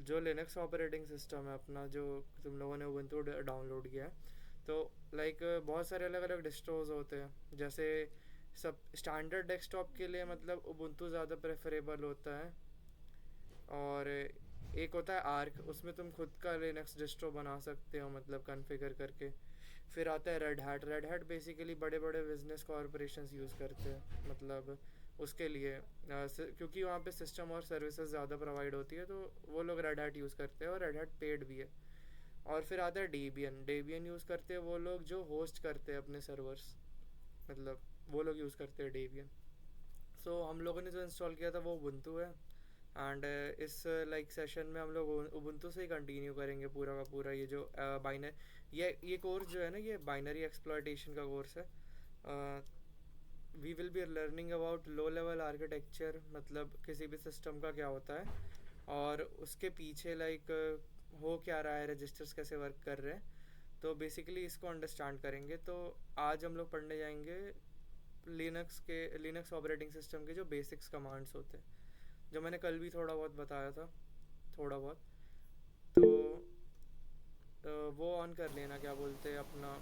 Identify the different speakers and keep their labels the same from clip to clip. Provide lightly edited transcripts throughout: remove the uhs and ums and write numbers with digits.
Speaker 1: जो Linux operating system है अपना, जो तुम लोगों ने उबंटू डाउनलोड किया है, तो लाइक बहुत सारे अलग अलग डिस्ट्रोज होते हैं। जैसे सब स्टैंडर्ड डेस्कटॉप के लिए मतलब उबंटू ज़्यादा प्रेफरेबल होता है। और एक होता है आर्क, उसमें तुम खुद का लिनक्स डिस्ट्रो बना सकते हो मतलब कॉन्फ़िगर करके। फिर आता है red hat. Red hat basically बड़े बड़े बिजनेस कॉरपोरेशंस यूज़ करते हैं मतलब उसके लिए, क्योंकि वहाँ पे सिस्टम और सर्विसेज ज़्यादा प्रोवाइड होती है, तो वो लोग रेड हैट यूज़ करते हैं और रेड हैट पेड भी है। और फिर आता है डेबियन। डेबियन यूज़ करते हैं वो लोग जो होस्ट करते हैं अपने सर्वर्स, मतलब वो लोग यूज़ करते हैं डेबियन। सो हम लोगों ने जो इंस्टॉल किया था वो उबुंटू है। एंड इस लाइक सेशन में हम लोग उबुंटू से ही कंटिन्यू करेंगे पूरा का पूरा। ये जो बाइनर ये कोर्स जो है ना, ये बाइनरी एक्सप्लॉयटेशन का कोर्स है। We will be learning about low level architecture, मतलब किसी भी सिस्टम का क्या होता है और उसके पीछे लाइक हो क्या रहा है, रजिस्टर्स कैसे वर्क कर रहे हैं। तो बेसिकली इसको अंडरस्टैंड करेंगे। तो आज हम लोग पढ़ने जाएंगे लिनक्स ऑपरेटिंग सिस्टम के जो बेसिक्स कमांड्स होते हैं, जो मैंने कल भी थोड़ा बहुत बताया था, थोड़ा बहुत। तो वो ऑन कर लेना, क्या बोलते हैं अपना,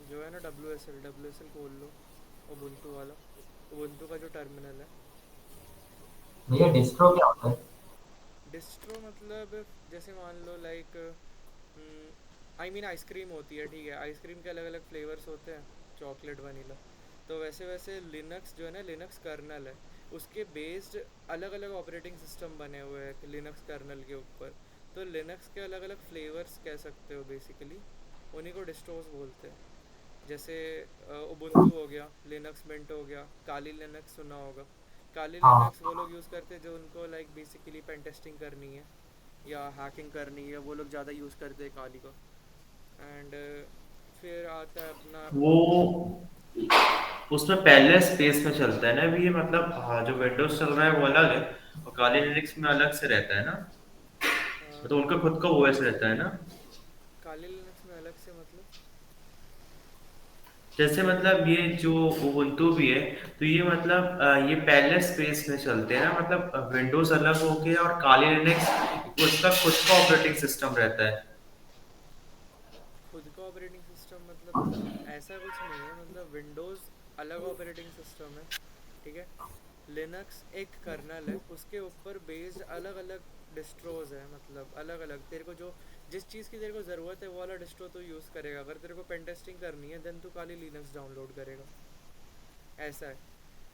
Speaker 1: जो है ना डब्ल्यू एस एल खोल लो, उबुंटू वाला, उबुंटू का जो टर्मिनल है।
Speaker 2: भैया डिस्ट्रो क्या होता है?
Speaker 1: डिस्ट्रो मतलब जैसे मान लो लाइक आई मीन आइसक्रीम होती है, ठीक है, आइसक्रीम के अलग अलग फ्लेवर्स होते हैं, चॉकलेट वनीला। तो वैसे वैसे लिनक्स जो है ना, लिनक्स कर्नल है, उसके बेस्ड अलग अलग ऑपरेटिंग सिस्टम बने हुए हैं लिनक्स कर्नल के ऊपर। तो लिनक्स के अलग अलग फ्लेवर्स कह सकते हो बेसिकली, उन्हीं को डिस्ट्रोस बोलते हैं। जैसे उबुंटू हो गया, लिनक्स मिंट हो गया, काली लिनक्स सुना होगा। काली
Speaker 2: हाँ।
Speaker 1: लिनक्स वो लोग यूज़ करते हैं जो उनको लाइक बेसिकली पेन टेस्टिंग करनी है या हैकिंग करनी है, वो लोग ज़्यादा यूज़ करते हैं काली को। एंड फिर आता है अपना
Speaker 2: वो उसमें पहले स्पेस में चलता है ना अभी ये, मतलब हाँ, जो विंडोज चल रहा है वो अलग है और काली लिनक्स में अलग से रहता है ना। मतलब उनका खुद का ओएस रहता है ना।
Speaker 1: काली लिनक्स में अलग से मतलब।
Speaker 2: जैसे मतलब ये जो उबुंटू भी है, तो ये मतलब ये पहले स्पेस में चलते हैं ना, मतलब विंडोज अलग हो गया और काली लिनक्स उसका खुद का ऑपरेटिंग सिस्टम रहता है।
Speaker 1: खुद का ऑपरेटिंग सिस्टम मतलब ऐसा कुछ नहीं है, मतलब विंडोज़ अलग ऑपरेटिंग सिस्टम है, ठीक है। लिनक्स एक कर्नल है, उसके ऊपर बेस्ड अलग अलग डिस्ट्रोज है, मतलब अलग अलग तेरे को जो जिस चीज़ की तेरे को ज़रूरत है वो वाला डिस्ट्रो तो यूज़ करेगा। अगर तेरे को पेन टेस्टिंग करनी है देन तू खाली लिनक्स डाउनलोड करेगा, ऐसा है।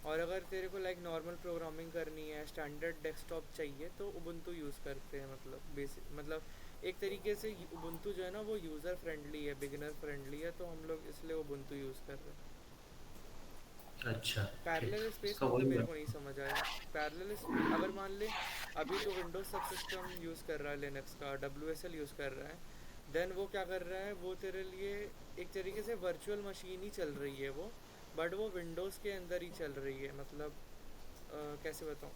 Speaker 1: और अगर तेरे को लाइक नॉर्मल प्रोग्रामिंग करनी है, स्टैंडर्ड डेस्कटॉप चाहिए, तो उबुंटू यूज़ करते हैं। मतलब बेसिक मतलब एक तरीके से उबुंटू जो है ना वो यूज़र फ्रेंडली है, बिगिनर फ्रेंडली है, तो हम लोग इसलिए उबुंटू यूज़ कर रहे हैं।
Speaker 2: अच्छा। ठीक।
Speaker 1: पैरेलल स्पेस
Speaker 2: उसका
Speaker 1: मतलब
Speaker 2: वही
Speaker 1: मेरे
Speaker 2: है।
Speaker 1: को नहीं समझ आया। पैरेलल, अगर मान ले अभी तो विंडोज सब सिस्टम यूज़ कर रहा है, लिनक्स का डब्ल्यू एस एल यूज़ कर रहा है, देन वो क्या कर रहा है, वो तेरे लिए एक तरीके से वर्चुअल मशीन ही चल रही है वो, बट वो विंडोज़ के अंदर ही चल रही है। मतलब कैसे बताऊँ,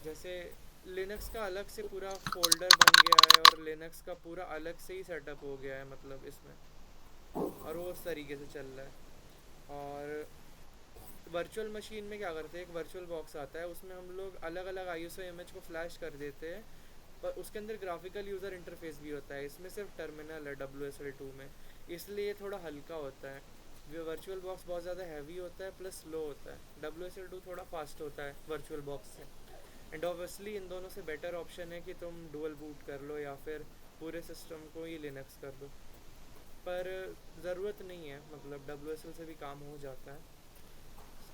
Speaker 1: जैसे लिनक्स का अलग से पूरा फोल्डर बन गया है और लिनक्स का पूरा अलग से ही सेटअप हो गया है मतलब इसमें, और वो उस तरीके से चल रहा है। और वर्चुअल मशीन में क्या करते हैं, एक वर्चुअल बॉक्स आता है, उसमें हम लोग अलग अलग आईएसओ इमेज को फ्लैश कर देते हैं, पर उसके अंदर ग्राफिकल यूज़र इंटरफेस भी होता है। इसमें सिर्फ टर्मिनल है डब्ल्यू एस एल टू में, इसलिए थोड़ा हल्का होता है। वर्चुअल बॉक्स बहुत ज़्यादा हैवी होता है प्लस स्लो होता है, डब्ल्यू एस एल टू थोड़ा फास्ट होता है वर्चुअल बॉक्स से। एंड ऑब्वियसली इन दोनों से बेटर ऑप्शन है कि तुम डुअल बूट कर लो या फिर पूरे सिस्टम को ही लिनक्स कर दो, पर ज़रूरत नहीं है, मतलब डब्ल्यू एस एल से भी काम हो जाता है,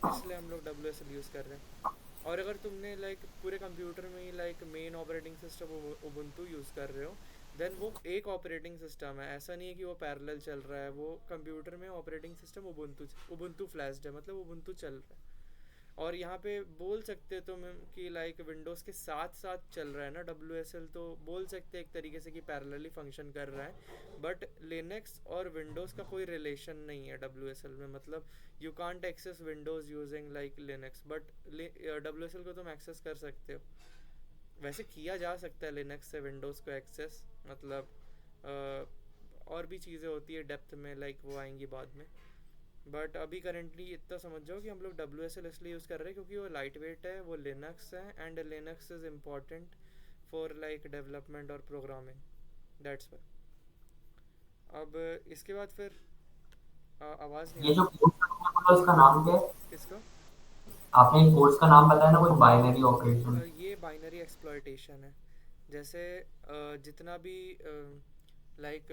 Speaker 1: इसलिए हम लोग डब्ल्यू एस एल यूज़ कर रहे हैं। और अगर तुमने लाइक पूरे कंप्यूटर में ही like main operating system Ubuntu use कर रहे हो, देन वो एक ऑपरेटिंग सिस्टम है, ऐसा नहीं है कि वो पैरेलल चल रहा है। वो कंप्यूटर में operating system Ubuntu Ubuntu flashed है, मतलब उबुंटू चल रहा है। और यहाँ पे बोल सकते हो तुम कि लाइक विंडोज़ के साथ साथ चल रहा है ना डब्ल्यू एस एल, तो बोल सकते हैं एक तरीके से कि पैरेलली फंक्शन कर रहा है। बट लिनक्स और विंडोज़ का कोई रिलेशन नहीं है डब्ल्यू एस एल में, मतलब you can't access Windows using like Linux, but W S L को तुम एक्सेस कर सकते हो। वैसे किया जा सकता है लिनक्स से विंडोज़ को एक्सेस, मतलब और भी चीज़ें होती है डेप्थ में, लाइक वो आएंगी बाद में। बट अभी करेंटली इतना समझ जाओ कि हम लोग डब्ल्यू एस एल इसलिए यूज़ कर रहे हैं क्योंकि वो लाइट वेट है, वो लिनक्स है, and Linux is important for like development और प्रोग्रामिंग, दैट्स वाई। अब इसके बाद फिर आवाज़ नहीं आ
Speaker 3: ये
Speaker 1: रही।
Speaker 3: जो कोर्स का तुमने बोला उसका नाम क्या है?
Speaker 1: किसका?
Speaker 3: आपने एक कोर्स का नाम बताया ना, कोई बाइनरी ऑपरेशन।
Speaker 1: ये बाइनरी एक्सप्लॉयटेशन है। जैसे जितना भी लाइक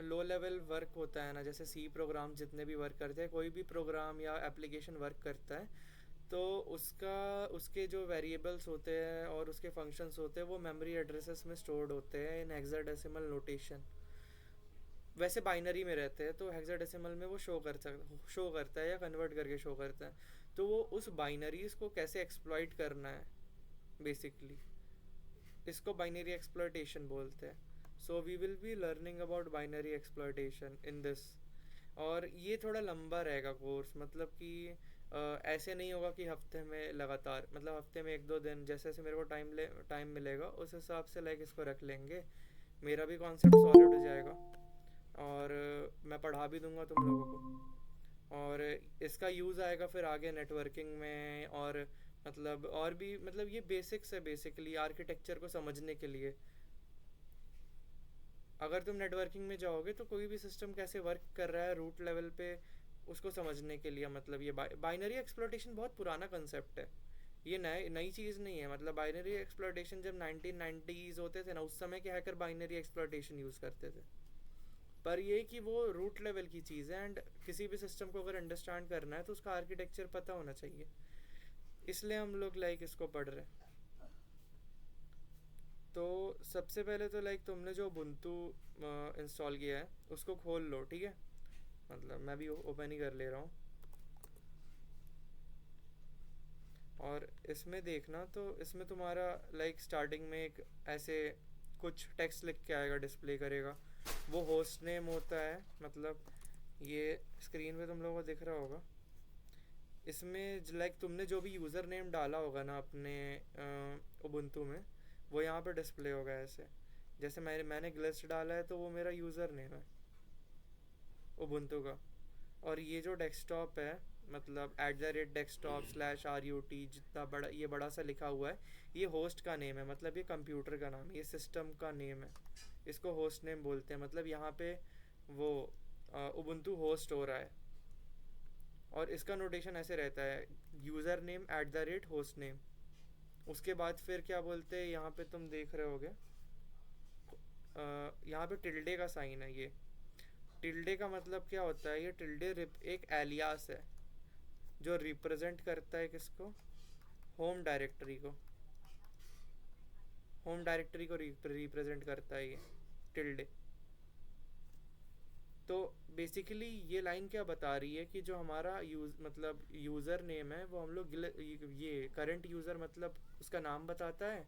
Speaker 1: लो लेवल वर्क होता है ना, जैसे सी प्रोग्राम जितने भी वर्क करते हैं, कोई भी प्रोग्राम या एप्लीकेशन वर्क करता है, तो उसका उसके जो वेरिएबल्स होते हैं और उसके फंक्शंस होते हैं वो मेमोरी एड्रेसेस में स्टोर्ड होते हैं इन हेक्साडेसिमल नोटेशन। वैसे बाइनरी में रहते हैं तो हेक्साडेसिमल में वो शो करता है या कन्वर्ट करके शो करता है। तो वो उस बाइनरीज को कैसे एक्सप्लॉइट करना है बेसिकली, इसको बाइनरी एक्सप्लॉयटेशन बोलते हैं। So we will be learning about binary exploitation in this. और ये थोड़ा लंबा रहेगा कोर्स, मतलब कि ऐसे नहीं होगा कि हफ्ते में लगातार, मतलब हफ्ते में एक दो दिन जैसे जैसे मेरे को टाइम मिलेगा उस हिसाब से लाइक इसको रख लेंगे। मेरा भी कॉन्सेप्ट सॉलिड हो जाएगा और मैं पढ़ा भी दूंगा तुम लोगों को। और इसका यूज़ आएगा फिर आगे नेटवर्किंग में, और मतलब और भी, मतलब ये बेसिक्स है बेसिकली आर्किटेक्चर को समझने के लिए। अगर तुम नेटवर्किंग में जाओगे तो कोई भी सिस्टम कैसे वर्क कर रहा है रूट लेवल पे, उसको समझने के लिए, मतलब ये बाइनरी एक्सप्लॉयटेशन बहुत पुराना कंसेप्ट है। ये नई नई चीज़ नहीं है। मतलब बाइनरी एक्सप्लॉयटेशन जब 1990s होते थे ना, उस समय के हैकर बाइनरी एक्सप्लॉयटेशन यूज़ करते थे। पर ये कि वो रूट लेवल की चीज़ है, एंड किसी भी सिस्टम को अगर अंडरस्टैंड करना है तो उसका आर्किटेक्चर पता होना चाहिए। इसलिए हम लोग लाइक इसको पढ़ रहे हैं। तो सबसे पहले तो लाइक तुमने जो बुंतू इंस्टॉल किया है उसको खोल लो, ठीक है? मतलब मैं भी ओपन ही कर ले रहा हूँ। और इसमें देखना तो इसमें तुम्हारा लाइक स्टार्टिंग में एक ऐसे कुछ टेक्स्ट लिख के आएगा, डिस्प्ले करेगा। वो होस्ट नेम होता है, मतलब ये स्क्रीन पे तुम लोगों को दिख रहा होगा। इसमें लाइक तुमने जो भी यूज़र नेम डाला होगा ना अपने उबुंटू में, वो यहाँ पे डिस्प्ले होगा ऐसे। जैसे मैंने ग्लिस्ट डाला है तो वो मेरा यूज़र नेम है उबुंटू का। और ये जो डेस्कटॉप है, मतलब @desktop/RUT, जितना बड़ा ये बड़ा सा लिखा हुआ है, ये होस्ट का नेम है, मतलब ये कंप्यूटर का नाम है, ये सिस्टम का नेम है। इसको होस्ट नेम बोलते हैं। मतलब यहाँ पे वो उबुंटू होस्ट हो रहा है। और इसका नोटेशन ऐसे रहता है, यूज़र नेम @host नेम। उसके बाद फिर क्या बोलते हैं, यहाँ पे तुम देख रहे होगे यहाँ पे टिल्डे का साइन है। ये टिल्डे का मतलब क्या होता है, ये टिल्डे एक एलियास है जो रिप्रेजेंट करता है किसको, होम डायरेक्टरी को। होम डायरेक्टरी को रिप्रेजेंट करता है ये टिल्डे। तो बेसिकली ये लाइन क्या बता रही है कि जो हमारा मतलब यूज़र नेम है वो हम लोग ये करंट यूज़र, मतलब उसका नाम बताता है,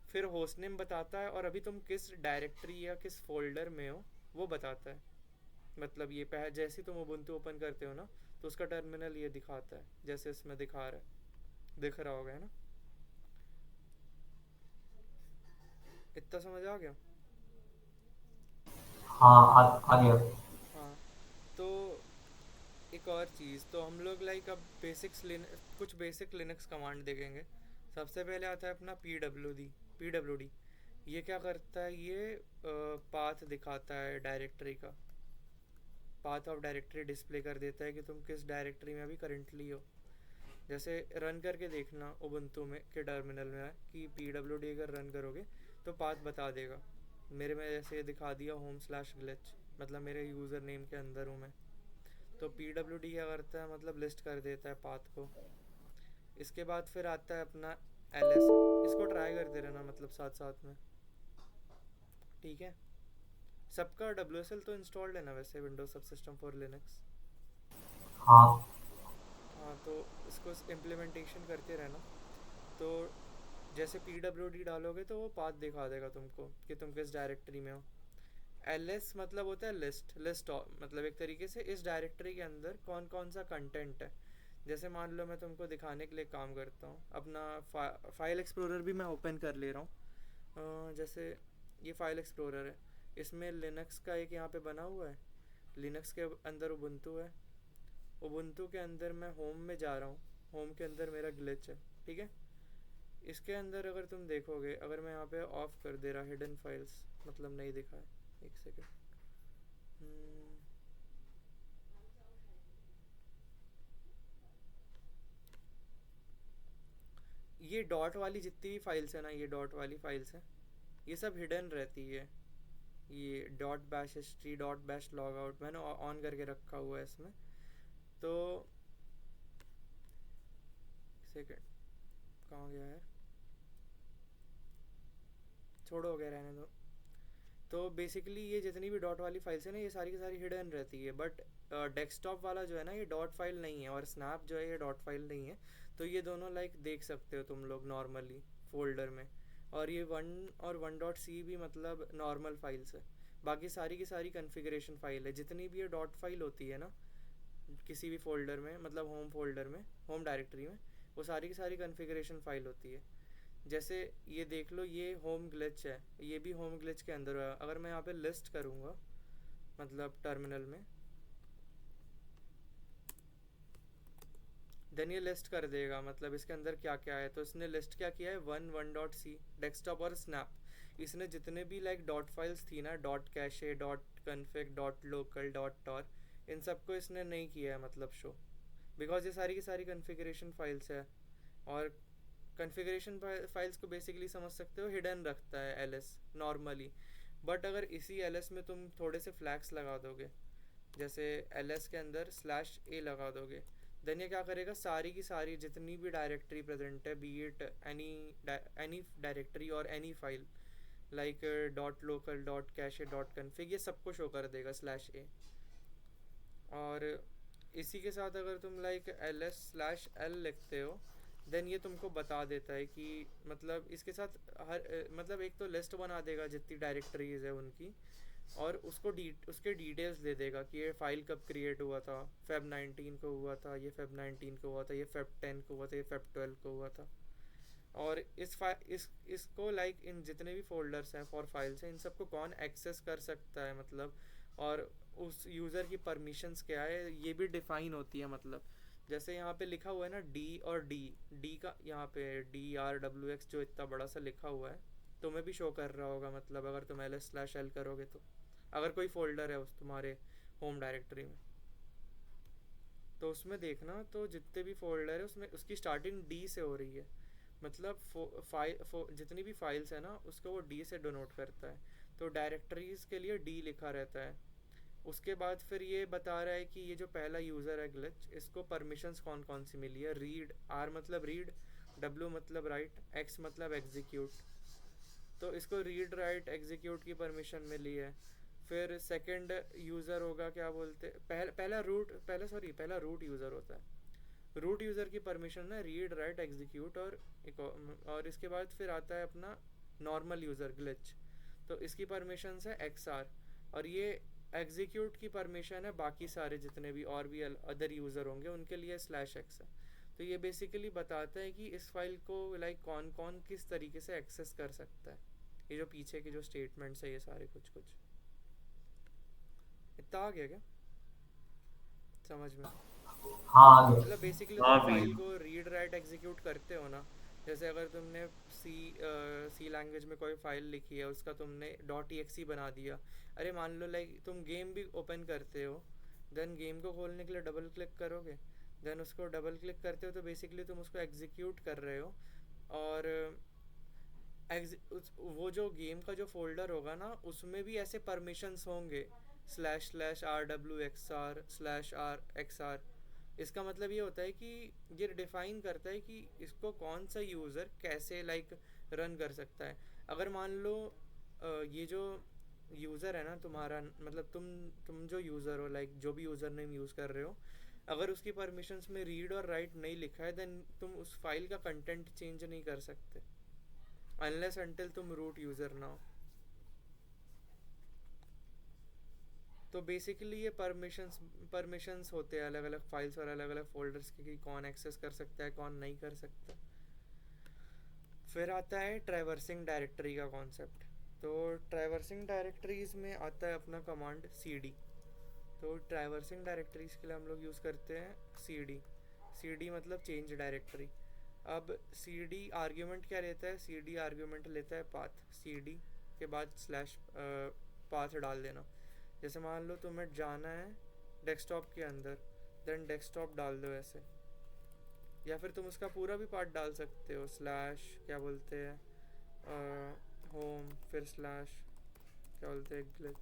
Speaker 1: फिर होस्ट नेम बताता है, और अभी तुम किस डायरेक्टरी या किस फोल्डर में हो वो बताता है। मतलब ये जैसे तुम उबुंटू ओपन करते हो ना, तो उसका टर्मिनल ये दिखाता है जैसे इसमें दिखा रहा है, दिख रहा होगा है ना? इतना समझ आ गया?
Speaker 3: हाँ, आ गया।
Speaker 1: हाँ। तो एक और चीज़, तो हम लोग लाइक अब कुछ बेसिक लिनक्स कमांड देखेंगे। सबसे पहले आता है अपना पी डब्ल्यू डी। ये क्या करता है, ये पाथ दिखाता है डायरेक्टरी का। पाथ ऑफ डायरेक्टरी डिस्प्ले कर देता है कि तुम किस डायरेक्टरी में अभी करंटली हो। जैसे रन करके देखना उबुंटू में के टर्मिनल में है कि पी डब्ल्यू डी अगर रन करोगे तो पाथ बता देगा। मेरे में जैसे ये दिखा दिया home/glitch, मतलब मेरे यूज़र नेम के अंदर हूँ मैं। तो पी डब्ल्यू डी क्या करता है, मतलब लिस्ट कर देता है पाथ को। इसके बाद फिर आता है अपना एल एस। इसको ट्राई करते रहना, मतलब साथ साथ में, ठीक है? सबका WSL तो इंस्टॉल्ड है ना वैसे, विंडोज सब सिस्टम फॉर लिनक्स।
Speaker 3: हाँ।
Speaker 1: हाँ, तो इसको इम्प्लीमेंटेशन करते रहना। तो जैसे पी डब्ल्यू डी डालोगे तो वो पाथ दिखा देगा तुमको कि तुम किस डायरेक्टरी में हो। एल एस मतलब होता है लिस्ट मतलब एक तरीके से इस डायरेक्टरी के अंदर कौन कौन सा कंटेंट है। जैसे मान लो मैं तुमको दिखाने के लिए काम करता हूँ अपना फाइल एक्सप्लोरर भी मैं ओपन कर ले रहा हूँ। जैसे ये फाइल एक्सप्लोरर है, इसमें लिनक्स का एक यहाँ पे बना हुआ है। लिनक्स के अंदर उबुंटू है। उबुंटू के अंदर मैं होम में जा रहा हूँ, होम के अंदर मेरा ग्लिच है, ठीक है? इसके अंदर अगर तुम देखोगे, अगर मैं यहाँ पे ऑफ कर दे रहा हिडन फाइल्स, मतलब नहीं दिखा है, एक सेकेंड। ये डॉट वाली जितनी भी फाइल्स है ना, ये डॉट वाली फाइल्स हैं, ये सब हिडन रहती है। ये dot bash history, dot bash log out मैंने ऑन करके रखा हुआ है इसमें। तो सेकेंड, कहाँ गया यार, छोड़ो, हो गया, रहने दो। तो बेसिकली ये जितनी भी डॉट वाली फाइल्स है ना, ये सारी की सारी हिडन रहती है। बट डेस्कटॉप वाला जो है ना, ये डॉट फाइल नहीं है, और स्नैप जो है ये डॉट फाइल नहीं है। तो ये दोनों लाइक देख सकते हो तुम लोग नॉर्मली फोल्डर में। और ये 1 और 1.c भी मतलब नॉर्मल फाइल्स है। बाकी सारी की सारी कन्फिग्रेशन फाइल है। जितनी भी ये डॉट फाइल होती है ना किसी भी फोल्डर में, मतलब होम फोल्डर में, होम डायरेक्टरी में, वो सारी की सारी कन्फिग्रेशन फाइल होती है। जैसे ये देख लो, ये होम ग्लिच है, ये भी होम ग्लिच के अंदर है। अगर मैं यहाँ पे लिस्ट करूँगा, मतलब टर्मिनल में, देन ये लिस्ट कर देगा मतलब इसके अंदर क्या क्या है। तो इसने लिस्ट क्या किया है, 1.c डेस्कटॉप और स्नैप। इसने जितने भी लाइक डॉट फाइल्स थी ना, dot cache, dot config, dot local, dot tor, इन सबको इसने नहीं किया है मतलब शो, बिकॉज ये सारी की सारी कन्फिग्रेशन फाइल्स है। और कन्फिग्रेशन फाइल्स को बेसिकली समझ सकते हो हिडन रखता है एलएस नॉर्मली। बट अगर इसी एलएस में तुम थोड़े से फ्लैग्स लगा दोगे, जैसे एलएस के अंदर /a लगा दोगे, देन ये क्या करेगा, सारी की सारी जितनी भी डायरेक्टरी प्रेजेंट है, बी इट एनी डायरेक्टरी और any file, like dot local, dot cache, dot config, ये सब को शो कर देगा /a। और इसी के साथ अगर तुम लाइक ls/l लिखते हो, देन ये तुमको बता देता है कि मतलब इसके साथ मतलब एक तो लिस्ट बना देगा जितनी डायरेक्टरीज है उनकी, और उसके डिटेल्स दे देगा कि ये फाइल कब क्रिएट हुआ था, Feb 19 को हुआ था, ये Feb 19 को हुआ था, ये Feb 10 को हुआ था, ये Feb 12 को हुआ था। और इसको लाइक इन जितने भी फोल्डर्स हैं फॉर फाइल्स हैं, इन सबको कौन एक्सेस कर सकता है मतलब, और उस यूज़र की परमिशंस क्या है, ये भी डिफाइन होती है। मतलब जैसे यहाँ पे लिखा हुआ है ना डी और डी का, यहाँ पे DRWX जो इतना बड़ा सा लिखा हुआ है, तुम्हें भी शो कर रहा होगा मतलब अगर तुम ls/l करोगे तो, अगर कोई फोल्डर है उस तुम्हारे होम डायरेक्टरी में, तो उसमें देखना, तो जितने भी फोल्डर है उसमें उसकी स्टार्टिंग डी से हो रही है। मतलब जितनी भी फाइल्स है ना उसको वो डी से डोनोट करता है। तो डायरेक्टरीज के लिए डी लिखा रहता है। उसके बाद फिर ये बता रहा है कि ये जो पहला यूज़र है ग्लिच, इसको परमिशंस कौन कौन सी मिली है। रीड, आर मतलब रीड, डब्ल्यू मतलब राइट, एक्स मतलब एग्जीक्यूट। तो इसको रीड राइट एग्जीक्यूट की परमिशन मिली है। फिर सेकंड यूज़र होगा, क्या बोलते, पहला रूट यूज़र होता है। रूट यूज़र की परमिशन है रीड राइट एग्जीक्यूट, और इसके बाद फिर आता है अपना नॉर्मल यूज़र ग्लिच, तो इसकी परमिशन है XR। और ये एग्जीक्यूट की परमिशन है बाकी सारे जितने भी और भी अदर यूज़र होंगे उनके लिए /x है। तो ये बेसिकली बताता है कि इस फाइल को लाइक कौन कौन किस तरीके से एक्सेस कर सकता है। ये जो पीछे के जो स्टेटमेंट्स है ये सारे कुछ कुछ इतना आ गया क्या समझ में।
Speaker 3: हाँ आगे।
Speaker 1: मतलब बेसिकली
Speaker 2: हाँ
Speaker 1: तुम
Speaker 2: भी।
Speaker 1: फाइल को रीड राइट एग्जीक्यूट करते हो ना। जैसे अगर तुमने सी लैंग्वेज में कोई फाइल लिखी है, उसका तुमने .exe बना दिया। अरे मान लो लाइक तुम गेम भी ओपन करते हो, देन गेम को खोलने के लिए डबल क्लिक करोगे, देन उसको डबल क्लिक करते हो तो बेसिकली तुम उसको एग्जीक्यूट कर रहे हो। और वो जो गेम का जो फोल्डर होगा ना उसमें भी ऐसे परमिशंस होंगे, //rwxr/r/xr। इसका मतलब ये होता है कि ये डिफाइन करता है कि इसको कौन सा यूज़र कैसे लाइक रन कर सकता है। अगर मान लो ये जो यूज़र है ना तुम्हारा, मतलब तुम जो यूज़र हो, लाइक जो भी यूज़र नेम यूज़ कर रहे हो, अगर उसकी परमिशंस में रीड और राइट नहीं लिखा है, देन तुम उस फाइल का कंटेंट चेंज नहीं कर सकते अनलेस अनटिल तुम रूट यूज़र ना हो। तो बेसिकली ये परमिशंस होते हैं अलग अलग फाइल्स और अलग अलग फोल्डर्स के, कि कौन एक्सेस कर सकता है कौन नहीं कर सकता। फिर आता है ट्रैवर्सिंग डायरेक्टरी का कॉन्सेप्ट। तो ट्रैवर्सिंग डायरेक्टरीज में आता है अपना कमांड cd। तो ट्रैवर्सिंग डायरेक्टरीज के लिए हम लोग यूज़ करते हैं cd। cd मतलब चेंज डायरेक्टरी। अब सी डी आर्ग्यूमेंट क्या लेता है, सी डी आर्ग्यूमेंट लेता है पाथ, सी डी के बाद स्लैश पाथ डाल देना। जैसे मान लो तुम्हें जाना है डेस्कटॉप के अंदर, देन डेस्कटॉप डाल दो ऐसे, या फिर तुम उसका पूरा भी पार्ट डाल सकते हो, स्लैश क्या बोलते हैं होम, फिर स्लैश क्या बोलते हैं ग्लिच,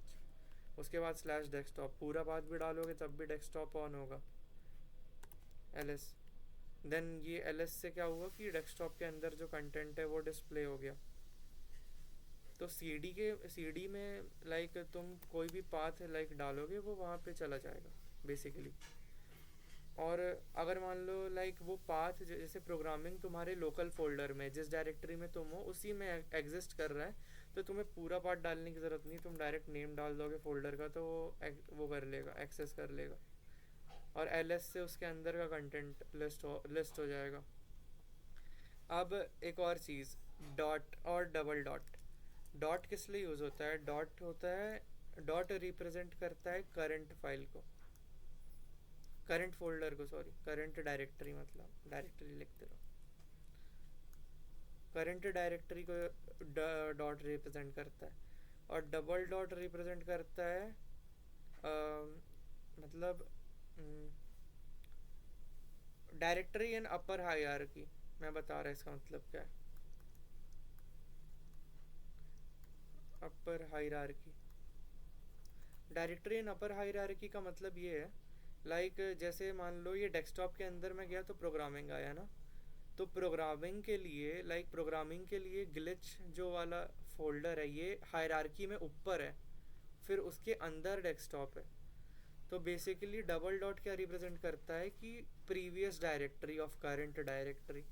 Speaker 1: उसके बाद स्लैश डेस्कटॉप, पूरा पाथ भी डालोगे तब भी डेस्कटॉप ऑन होगा, एल, देन ये एल से क्या हुआ कि डेस्कटॉप के अंदर जो कंटेंट है वो डिस्प्ले हो गया। तो सी डी में लाइक तुम कोई भी पाथ लाइक डालोगे वो वहाँ पे चला जाएगा बेसिकली। और अगर मान लो लाइक वो पाथ जैसे प्रोग्रामिंग तुम्हारे लोकल फोल्डर में जिस डायरेक्टरी में तुम हो उसी में एग्जिस्ट कर रहा है, तो तुम्हें पूरा पाथ डालने की ज़रूरत नहीं, तुम डायरेक्ट नेम डाल दोगे फोल्डर का तो वो कर लेगा, एक्सेस कर लेगा, और एल से उसके अंदर का कंटेंट लिस्ट हो जाएगा। अब एक और चीज़, डॉट और डबल डॉट। डॉट किस लिए यूज़ होता है, डॉट होता है, डॉट रिप्रेजेंट करता है करंट फाइल को, करंट फोल्डर को, सॉरी करंट डायरेक्टरी, मतलब डायरेक्टरी लिखते रहो, current directory co dot represent करता है। और डबल डॉट रिप्रेजेंट करता है मतलब डायरेक्टरी इन अपर हायरार्की। मैं बता रहा इसका मतलब क्या है, upper hierarchy, directory in upper hierarchy का मतलब ये है लाइक जैसे मान लो ये डेस्कटॉप के अंदर में गया तो प्रोग्रामिंग आया ना, तो प्रोग्रामिंग के लिए लाइक प्रोग्रामिंग के लिए ग्लिच जो वाला फोल्डर है ये हायरार्की में ऊपर है, फिर उसके अंदर डेस्कटॉप है। तो बेसिकली डबल डॉट क्या रिप्रेजेंट करता है कि previous directory of current directory.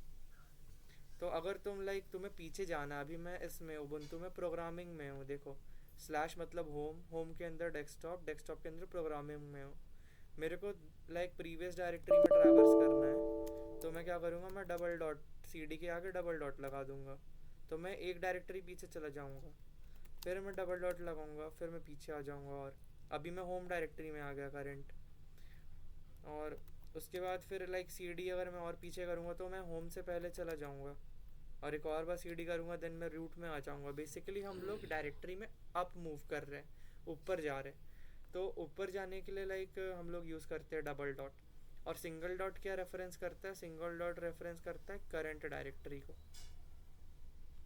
Speaker 1: तो अगर तुम लाइक तुम्हें पीछे जाना, अभी मैं इसमें उबुंटू में प्रोग्रामिंग में हूँ, देखो स्लैश मतलब होम, होम के अंदर डेस्कटॉप, डेस्कटॉप के अंदर प्रोग्रामिंग में हूँ, मेरे को लाइक प्रीवियस डायरेक्टरी में ट्रैवर्स करना है, तो मैं क्या करूँगा, मैं डबल डॉट सी डी के आगे डबल डॉट लगा दूँगा, तो मैं एक डायरेक्टरी पीछे चला जाऊँगा, फिर मैं डबल डॉट लगाऊँगा, फिर मैं पीछे आ जाऊँगा, और अभी मैं होम डायरेक्टरी में आ गया करंट। और उसके बाद फिर लाइक सी डी अगर मैं और पीछे करूँगा तो मैं होम से पहले चला जाऊँगा, और एक और बार सी डी करूँगा, देन मैं रूट में आ जाऊँगा। बेसिकली हम लोग डायरेक्टरी में अप मूव कर रहे हैं, ऊपर जा रहे हैं, तो ऊपर जाने के लिए लाइक हम लोग यूज़ करते हैं डबल डॉट। और सिंगल डॉट क्या रेफरेंस करता है, सिंगल डॉट रेफरेंस करता है करंट डायरेक्टरी को,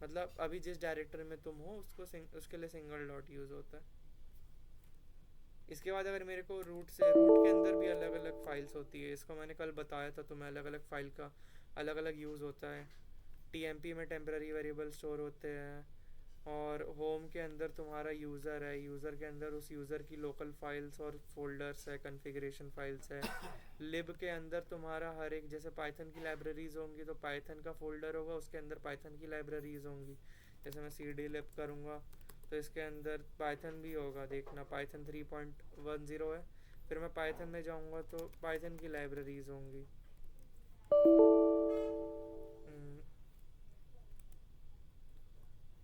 Speaker 1: मतलब अभी जिस डायरेक्टरी में तुम हो उसको उसके लिए सिंगल डॉट यूज़ होता है। इसके बाद अगर मेरे को रूट के अंदर भी अलग अलग फाइल्स होती है, इसको मैंने कल बताया था तुम्हें, अलग अलग फाइल का अलग अलग यूज़ होता है। टीएमपी में टेम्पररी वेरिएबल स्टोर होते हैं, और होम के अंदर तुम्हारा यूज़र है, यूज़र के अंदर उस यूज़र की लोकल फाइल्स और फोल्डर्स है, कॉन्फ़िगरेशन फाइल्स है। लिब के अंदर तुम्हारा हर एक, जैसे पाइथन की लाइब्रेरीज होंगी तो पाइथन का फोल्डर होगा, उसके अंदर पाइथन की लाइब्रेरीज होंगी। जैसे मैं सी डी लिब करूँगा तो इसके अंदर पाइथन भी होगा, देखना पाइथन 3.10 है, फिर मैं पाइथन में जाऊँगा तो पाइथन की लाइब्रेरीज होंगी।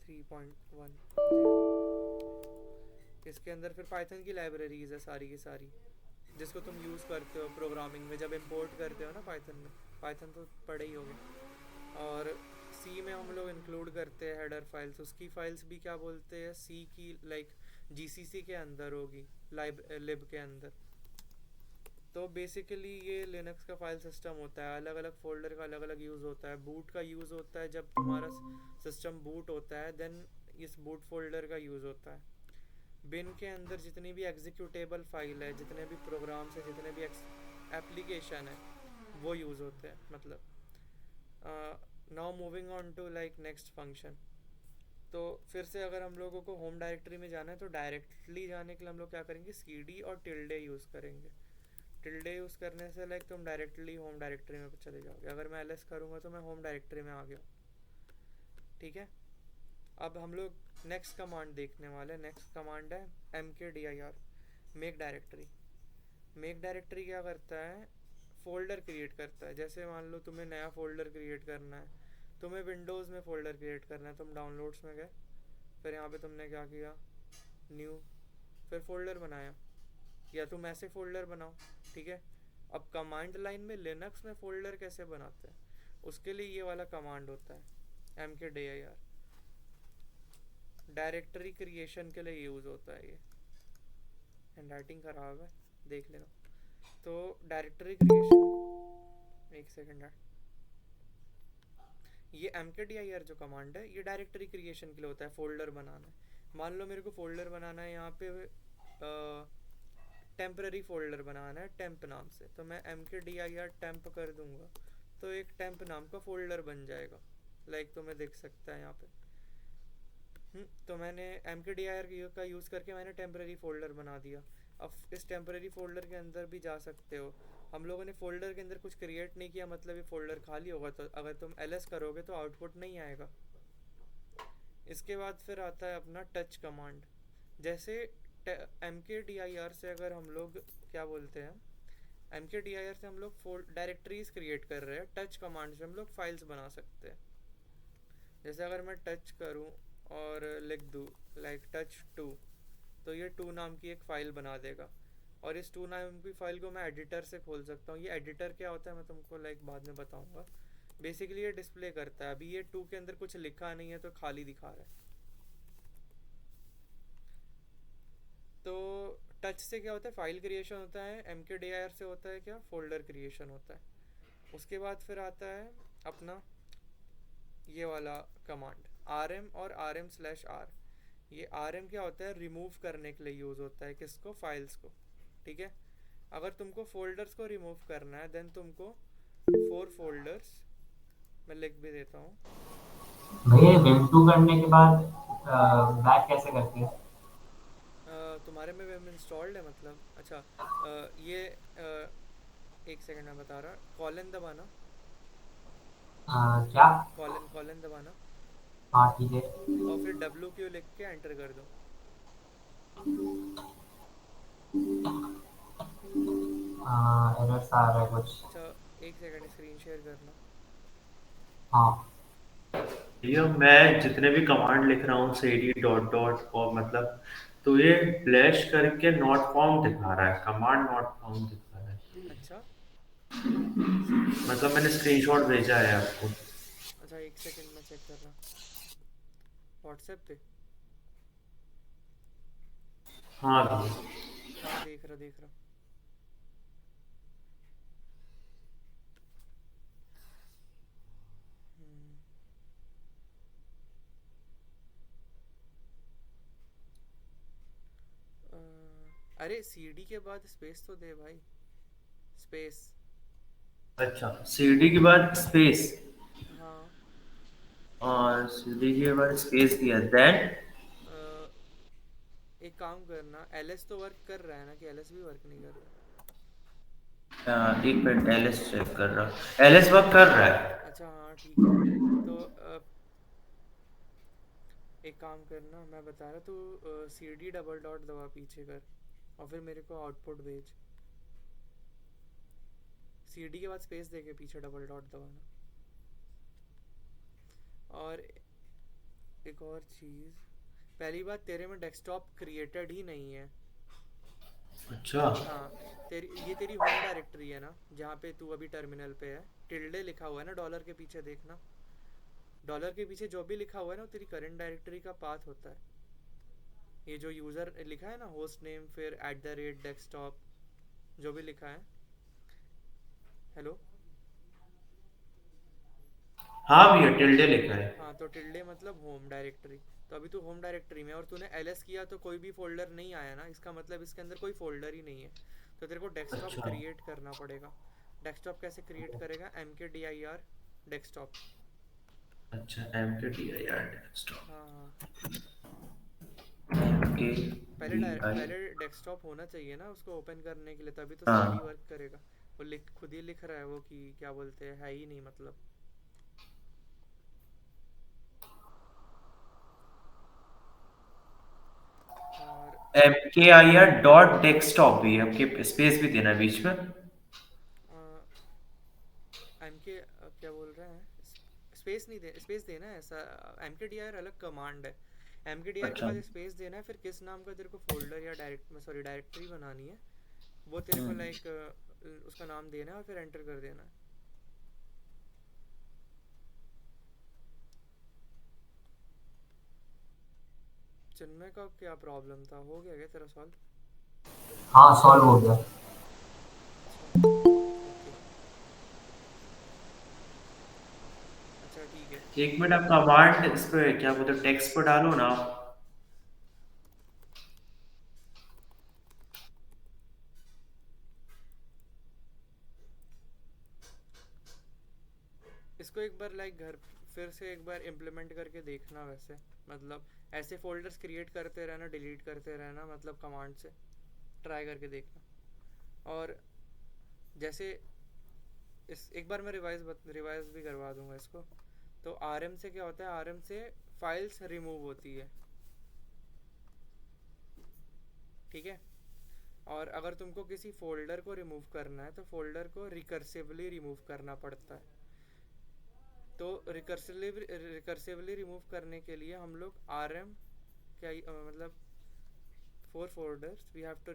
Speaker 1: 3.10, इसके अंदर फिर पाइथन की लाइब्रेरीज है सारी की सारी, जिसको तुम यूज़ करते हो प्रोग्रामिंग में, जब इंपोर्ट करते हो ना पाइथन में, पाइथन तो पढ़े ही होगे। और सी में हम लोग इंक्लूड करते हैं हेडर फाइल्स, उसकी फाइल्स भी क्या बोलते हैं, सी की लाइक जीसीसी के अंदर होगी, लिब के अंदर। तो बेसिकली ये लिनक्स का फाइल सिस्टम होता है, अलग अलग फोल्डर का अलग अलग यूज़ होता है। बूट का यूज़ होता है जब तुम्हारा सिस्टम बूट होता है, देन इस बूट फोल्डर का यूज़ होता है। बिन के अंदर जितनी भी एग्जीक्यूटेबल फाइल है, जितने भी प्रोग्राम्स है, जितने भी एप्लीकेशन है, वो यूज़ होते हैं। मतलब now moving on to like next function. तो फिर से अगर हम लोगों को होम डायरेक्टरी में जाना है तो डायरेक्टली जाने के लिए हम लोग क्या करेंगे, सी डी और टिल्डे यूज़ करेंगे। टिल्डे यूज़ करने से लाइक तुम डायरेक्टली होम डायरेक्टरी में चले जाओगे। अगर मैं एल करूँगा तो मैं होम डायरेक्टरी में आ गया, ठीक है। अब हम लोग नेक्स्ट कमांड देखने वाले हैं। नेक्स्ट कमांड है mkdir, make directory. Make directory क्या करता है, फ़ोल्डर क्रिएट करता है। जैसे मान लो तुम्हें नया फ़ोल्डर क्रिएट करना है, तुम्हें विंडोज़ में फ़ोल्डर क्रिएट करना है, तुम डाउनलोड्स में गए, फिर यहाँ पे तुमने क्या किया, न्यू, फिर फ़ोल्डर बनाया, या तुम ऐसे फ़ोल्डर बनाओ, ठीक है। अब कमांड लाइन में लिनक्स में फ़ोल्डर कैसे बनाते हैं, उसके लिए ये वाला कमांड होता है mkdir। डायरेक्टरी क्रिएशन के लिए यूज़ होता है ये। हैंड राइटिंग ख़राब है, देख लेना। तो डायरेक्टरी क्रिएशन, एक सेकेंड है, ये mkdir जो कमांड है ये डायरेक्टरी क्रिएशन के लिए होता है, फोल्डर बनाना है। मान लो मेरे को फोल्डर बनाना है यहाँ पे, टेम्पररी फोल्डर बनाना है टेम्प नाम से, तो मैं mkdir टेम्प कर दूंगा तो एक टेम्प नाम का फोल्डर बन जाएगा। लाइक तुम्हें दिख सकता है यहाँ पे। तो मैंने mkdir का यूज़ करके मैंने टेम्पररी फोल्डर बना दिया। अब इस टेम्पररी फोल्डर के अंदर भी जा सकते हो। हम लोगों ने फोल्डर के अंदर कुछ क्रिएट नहीं किया, मतलब ये फोल्डर खाली होगा, तो अगर तुम ls करोगे तो आउटपुट नहीं आएगा। इसके बाद फिर आता है अपना टच कमांड। जैसे mkdir से अगर हम लोग क्या बोलते हैं, mkdir से हम लोग डायरेक्टरीज क्रिएट कर रहे हैं, टच कमांड से हम लोग फाइल्स बना सकते हैं। जैसे अगर मैं टच करूं और लिख दूं लाइक touch2, तो ये 2 नाम की एक फ़ाइल बना देगा। और इस 2 नाम की फ़ाइल को मैं एडिटर से खोल सकता हूँ। ये एडिटर क्या होता है मैं तुमको लाइक बाद में बताऊँगा। बेसिकली ये डिस्प्ले करता है, अभी ये 2 के अंदर कुछ लिखा नहीं है तो खाली दिखा रहा है। तो टच से क्या होता है, फाइल क्रिएशन होता है। mkdir से होता है क्या, फोल्डर क्रिएशन होता है। उसके बाद फिर आता है अपना ये वाला कमांड rm और rm/r। ये rm क्या होता है, रिमूव करने के लिए यूज़ होता है, किसको, फाइल्स को। ठीक है, अगर तुमको फोल्डर्स को रिमूव करना है देन तुमको 4 फोल्डर्स, मैं लिख भी देता हूँ।
Speaker 3: भैया विम2 करने के बाद बैक कैसे करते हैं?
Speaker 1: तुम्हारे में विम इंस्टॉल्ड है मतलब? अच्छा, ये एक सेकंड में बता रहा, कॉलन दबाना,
Speaker 3: क्या?
Speaker 1: कॉलन कॉलन दबाना
Speaker 3: हाँ ठीक है।
Speaker 1: और फिर WQ लिख के एंटर कर दो।
Speaker 3: एरर्स आ रहा है कुछ।
Speaker 1: अच्छा, एक सेकंड स्क्रीन शेयर करना।
Speaker 3: हाँ
Speaker 2: ये मैं जितने भी कमांड लिख रहा हूँ cd डॉट डॉट और मतलब, तो ये फ्लैश करके नॉट फाउंड दिखा रहा है, कमांड नॉट फाउंड दिखा रहा है।
Speaker 1: अच्छा, CD
Speaker 2: मतलब
Speaker 1: डॉट,
Speaker 2: मैंने स्क्रीनशॉट भेजा है आपको।
Speaker 1: अच्छा एक सेकंड में चेक कर रहा, व्हाट्सएप पे।
Speaker 2: हाँ भैया।
Speaker 1: हाँ देख रहा देख रहा। हम्म, अ, अरे CD के बाद स्पेस तो दे भाई, स्पेस।
Speaker 2: अच्छा, cd के बाद स्पेस,
Speaker 1: हाँ,
Speaker 2: और cd के बाद स्पेस दिया, देन
Speaker 1: अ, एक काम करना, ls तो वर्क कर रहा है ना, कि ls भी वर्क नहीं कर रहा?
Speaker 2: एक मिनट ls चेक कर रहा, ls वर्क कर रहा है।
Speaker 1: अच्छा हाँ ठीक है। तो एक काम करना, मैं बता रहा, तू CD डबल डॉट दबा पीछे कर और फिर मेरे को आउटपुट भेज। CD के बाद स्पेस दे के पीछे डबल डॉट दबाना। और एक और चीज़, पहली बात, तेरे में डेस्कटॉप क्रिएटेड ही नहीं है।
Speaker 2: अच्छा।
Speaker 1: हाँ, ये तेरी होम डायरेक्टरी है ना, जहाँ पे तू अभी टर्मिनल पे है। टिल्डे लिखा हुआ है ना डॉलर के पीछे, देखना डॉलर के पीछे जो भी लिखा हुआ है ना वो तेरी करंट डायरेक्टरी का पाथ होता है। ये जो यूज़र लिखा है ना, होस्ट नेम फिर @desktop, जो भी लिखा है। हेलो,
Speaker 2: हाँ भैया, टिल्डे लिखा है।
Speaker 1: हाँ तो टिल्डे मतलब होम डायरेक्टरी। तो अभी तू होम डायरेक्टरी में और तूने ls किया तो कोई भी फोल्डर नहीं आया ना, इसका मतलब इसके अंदर कोई फोल्डर ही नहीं है। तो तेरे को डेस्कटॉप
Speaker 2: अच्छा।
Speaker 1: क्रिएट करना पड़ेगा। डेस्कटॉप कैसे क्रिएट करेगा, mkdir डेस्कटॉप।
Speaker 2: अच्छा, mkdir डेस्कटॉप,
Speaker 1: हाँ हाँ,
Speaker 2: mkdir।
Speaker 1: पहले डेस्कटॉप होना चाहिए ना उसको ओपन करने के लिए, तभी तो CD
Speaker 2: हाँ।
Speaker 1: वर्क करेगा। वो लिख खुद ही लिख रहा है वो कि क्या बोलते हैं, है ही नहीं मतलब। और
Speaker 2: mkdir डॉट डेस्कटॉप भी है, आपके स्पेस भी देना है बीच में।
Speaker 1: mk क्या बोल रहे हैं, स्पेस नहीं दे, स्पेस देना है ऐसा। mkdir अलग कमांड है। mkdir के
Speaker 2: अच्छा।
Speaker 1: बाद स्पेस देना है, फिर किस नाम का तेरे को फोल्डर या डायरेक्टरी बनानी है वो तेरे को
Speaker 2: हम्म।
Speaker 1: लाइक उसका नाम देना है और फिर एंटर कर देना है। चिन्मय का क्या प्रॉब्लम था, हो गया क्या तेरा सॉल्व?
Speaker 3: हाँ सॉल्व हो गया।
Speaker 1: अच्छा, ओके, अच्छा ठीक है।
Speaker 2: एक मिनट, आप कमांड इस पे क्या बोलते टेक्स्ट पर डालो ना।
Speaker 1: इसको एक बार लाइक घर फिर से एक बार इम्प्लीमेंट करके देखना वैसे, मतलब ऐसे फोल्डर्स क्रिएट करते रहना, डिलीट करते रहना, मतलब कमांड से ट्राई करके देखना। और जैसे इस एक बार मैं रिवाइज भी करवा दूंगा इसको। तो आरएम से क्या होता है, आरएम से फाइल्स रिमूव होती है, ठीक है। और अगर तुमको किसी फोल्डर को रिमूव करना है तो फोल्डर को रिकर्सिवली रिमूव करना पड़ता है। तो रिकर्सिवली रिमूव करने के लिए हम लोग आर एम क्या मतलब for folders we have to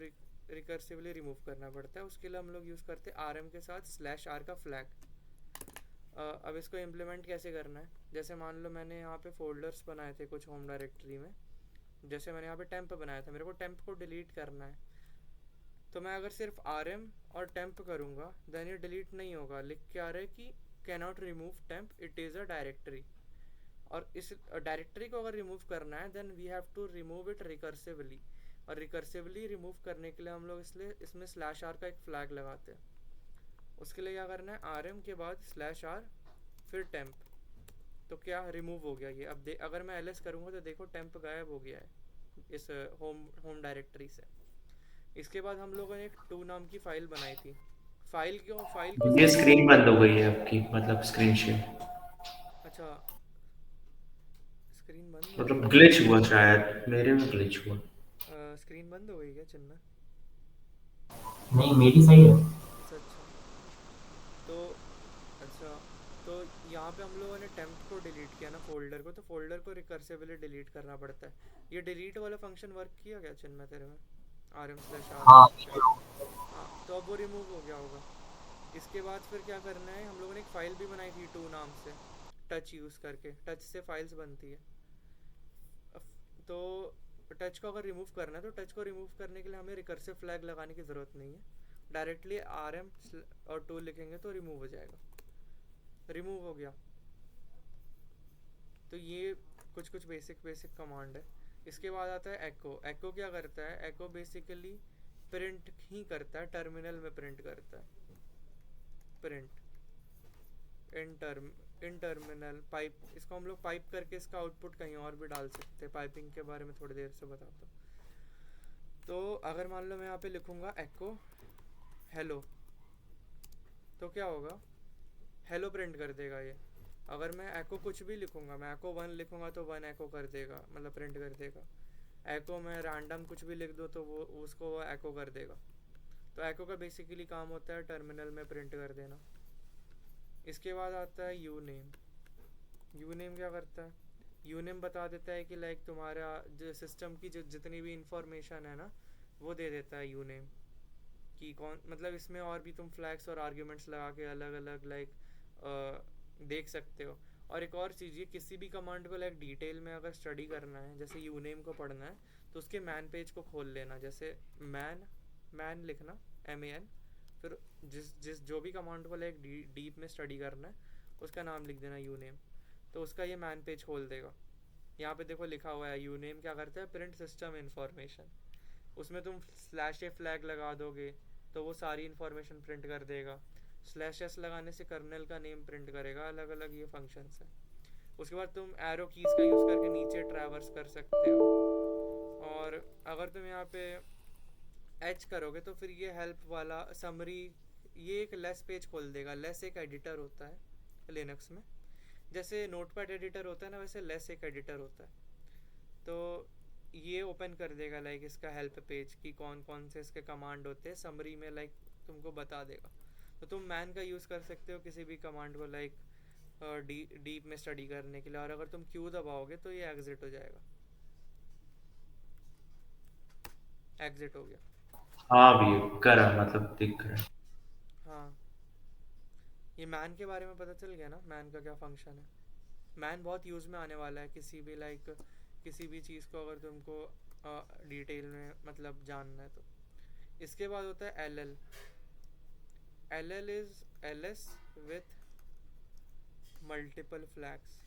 Speaker 1: recursively remove करना पड़ता है। उसके लिए हम लोग यूज़ करते हैं आर एम के साथ स्लैश आर का फ्लैग। अब इसको इम्प्लीमेंट कैसे करना है, जैसे मान लो मैंने यहाँ पे फोल्डर्स बनाए थे कुछ होम डायरेक्टरी में। जैसे मैंने यहाँ पे टेम्प बनाया था, मेरे को टेम्प को डिलीट करना है। तो मैं अगर सिर्फ आर एम और टेम्प करूँगा देन ये डिलीट नहीं होगा, लिख के आ रहा है कि cannot remove temp, it is a directory. और इस डायरेक्टरी को अगर रिमूव करना है then we have to remove it recursively. और रिकर्सिवली रिमूव करने के लिए हम लोग इसलिए इसमें स्लैश आर का एक फ्लैग लगाते हैं। उसके लिए क्या करना है, आर एम के बाद स्लैश आर फिर टेम्प। तो क्या रिमूव हो गया ये। अब अगर मैं एल एस करूँगा तो देखो टेम्प गायब हो गया है इस होम होम डायरेक्टरी से। इसके बाद हम लोगों ने एक टू नाम की फ़ाइल बनाई थी। फ़ाइल को
Speaker 2: ये
Speaker 1: सबसे
Speaker 2: स्क्रीन बंद हो गई है आपकी, मतलब स्क्रीन शेयर।
Speaker 1: अच्छा, स्क्रीन बंद हो गई
Speaker 2: मतलब
Speaker 1: है।
Speaker 2: ग्लिच हुआ, शायद मेरे में ग्लिच हुआ।
Speaker 1: स्क्रीन बंद हो गई क्या चिन्मय?
Speaker 3: नहीं मेरी सही है।
Speaker 1: अच्छा अच्छा, तो अच्छा, तो यहाँ पे हम लोगों ने टेम्प को डिलीट किया ना फोल्डर को, तो फोल्डर को रिकर्सिवली डिलीट करना पड़ता है। ये डिलीट वाला फंक्शन वर्क किया क्या चिन्मय तेरे में, आर एम स्लैश आर
Speaker 3: हाँ
Speaker 1: के बाद? हाँ, तो अब वो रिमूव हो गया होगा। इसके बाद फिर क्या करना है, हम लोगों ने एक फ़ाइल भी बनाई थी टू नाम से, टच यूज़ करके। टच से फाइल्स बनती है। तो टच को अगर रिमूव करना है तो टच को रिमूव करने के लिए हमें रिकर्सिव फ्लैग लगाने की ज़रूरत नहीं है। डायरेक्टली आर एम और टू लिखेंगे तो रिमूव हो जाएगा। रिमूव हो गया। तो ये कुछ कुछ बेसिक कमांड है। इसके बाद आता है एको। एको क्या करता है, एको बेसिकली प्रिंट ही करता है, टर्मिनल में प्रिंट करता है। प्रिंट इन टर्मिनल पाइप, इसको हम लोग पाइप करके इसका आउटपुट कहीं और भी डाल सकते हैं। पाइपिंग के बारे में थोड़ी देर से बताता हूँ। तो अगर मान लो मैं यहाँ पे लिखूँगा एको हेलो, तो क्या होगा, हेलो प्रिंट कर देगा ये। अगर मैं एको कुछ भी लिखूँगा, मैं एको वन लिखूँगा तो वन एको कर देगा, मतलब प्रिंट कर देगा। एको मैं रैंडम कुछ भी लिख दूँ तो वो उसको वो एको कर देगा। तो एको का बेसिकली काम होता है टर्मिनल में प्रिंट कर देना। इसके बाद आता है यू नेम। यू नेम क्या करता है, यू नेम बता देता है कि लाइक तुम्हारा जो सिस्टम की जो जितनी भी इंफॉर्मेशन है ना, वो दे देता है यू नेम कि कौन, मतलब इसमें और भी तुम फ्लैग्स और आर्ग्यूमेंट्स लगा के अलग अलग लाइक देख सकते हो। और एक और चीज़, ये किसी भी कमांड को लाइक डिटेल में अगर स्टडी करना है, जैसे यू नेम को पढ़ना है, तो उसके मैन पेज को खोल लेना। जैसे मैन मैन लिखना, MAN, फिर जिस जिस जो भी कमांड को लाइक डीप में स्टडी करना है उसका नाम लिख देना यू नेम, तो उसका ये मैन पेज खोल देगा। यहाँ पे देखो लिखा हुआ है यू नेम क्या करता है, प्रिंट सिस्टम इन्फॉर्मेशन। उसमें तुम स्लैश ए फ्लैग लगा दोगे तो वो सारी इन्फॉर्मेशन प्रिंट कर देगा। स्लैश एस लगाने से कर्नल का नेम प्रिंट करेगा। अलग अलग ये फंक्शंस हैं। उसके बाद तुम एरो कीज़ का यूज़ करके नीचे ट्रैवर्स कर सकते हो। और अगर तुम यहाँ पे एच करोगे तो फिर ये हेल्प वाला समरी, ये एक लेस पेज खोल देगा। लेस एक एडिटर होता है लिनक्स में, जैसे नोटपैड एडिटर होता है ना, वैसे लेस एक एडिटर होता है। तो ये ओपन कर देगा लाइक इसका हेल्प पेज कि कौन कौन से इसके कमांड होते हैं, समरी में लाइक तुमको बता देगा। तो तुम मैन का यूज़ कर सकते हो किसी भी कमांड को लाइक डीप में स्टडी करने के लिए। और अगर तुम क्यू दबाओगे तो ये एग्जिट हो जाएगा। एग्जिट हो गया।
Speaker 2: हाँ भी करा, मतलब दिख रहा है।
Speaker 1: हाँ, ये मैन के बारे में पता चल गया ना, मैन का क्या फंक्शन है। मैन बहुत यूज़ में आने वाला है किसी भी लाइक किसी भी चीज़ को अगर तुमको डिटेल में मतलब जानना है तो। इसके बाद होता है L L. L L is L S with multiple flags.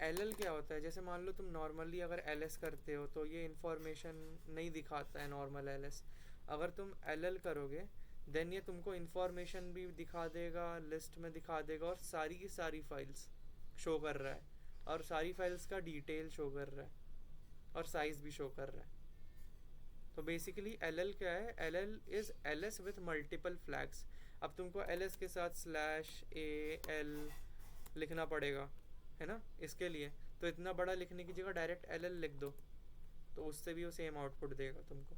Speaker 1: L L क्या होता है, जैसे मान लो तुम नॉर्मली अगर एल एस करते हो तो ये इंफॉर्मेशन नहीं दिखाता है नॉर्मल एल एस। अगर तुम एल एल करोगे देन ये तुमको इंफॉर्मेशन भी दिखा देगा, लिस्ट में दिखा देगा, और सारी की सारी फाइल्स शो कर रहा है, और सारी फाइल्स का डिटेल शो कर रहा है, और साइज भी शो कर रहा है। तो बेसिकली एल एल क्या है, L L is L S with multiple flags. अब तुमको एल एस के साथ स्लैश ए एल लिखना पड़ेगा, है ना, इसके लिए। तो इतना बड़ा लिखने की जगह डायरेक्ट एल एल लिख दो, तो उससे भी वो सेम आउटपुट देगा तुमको।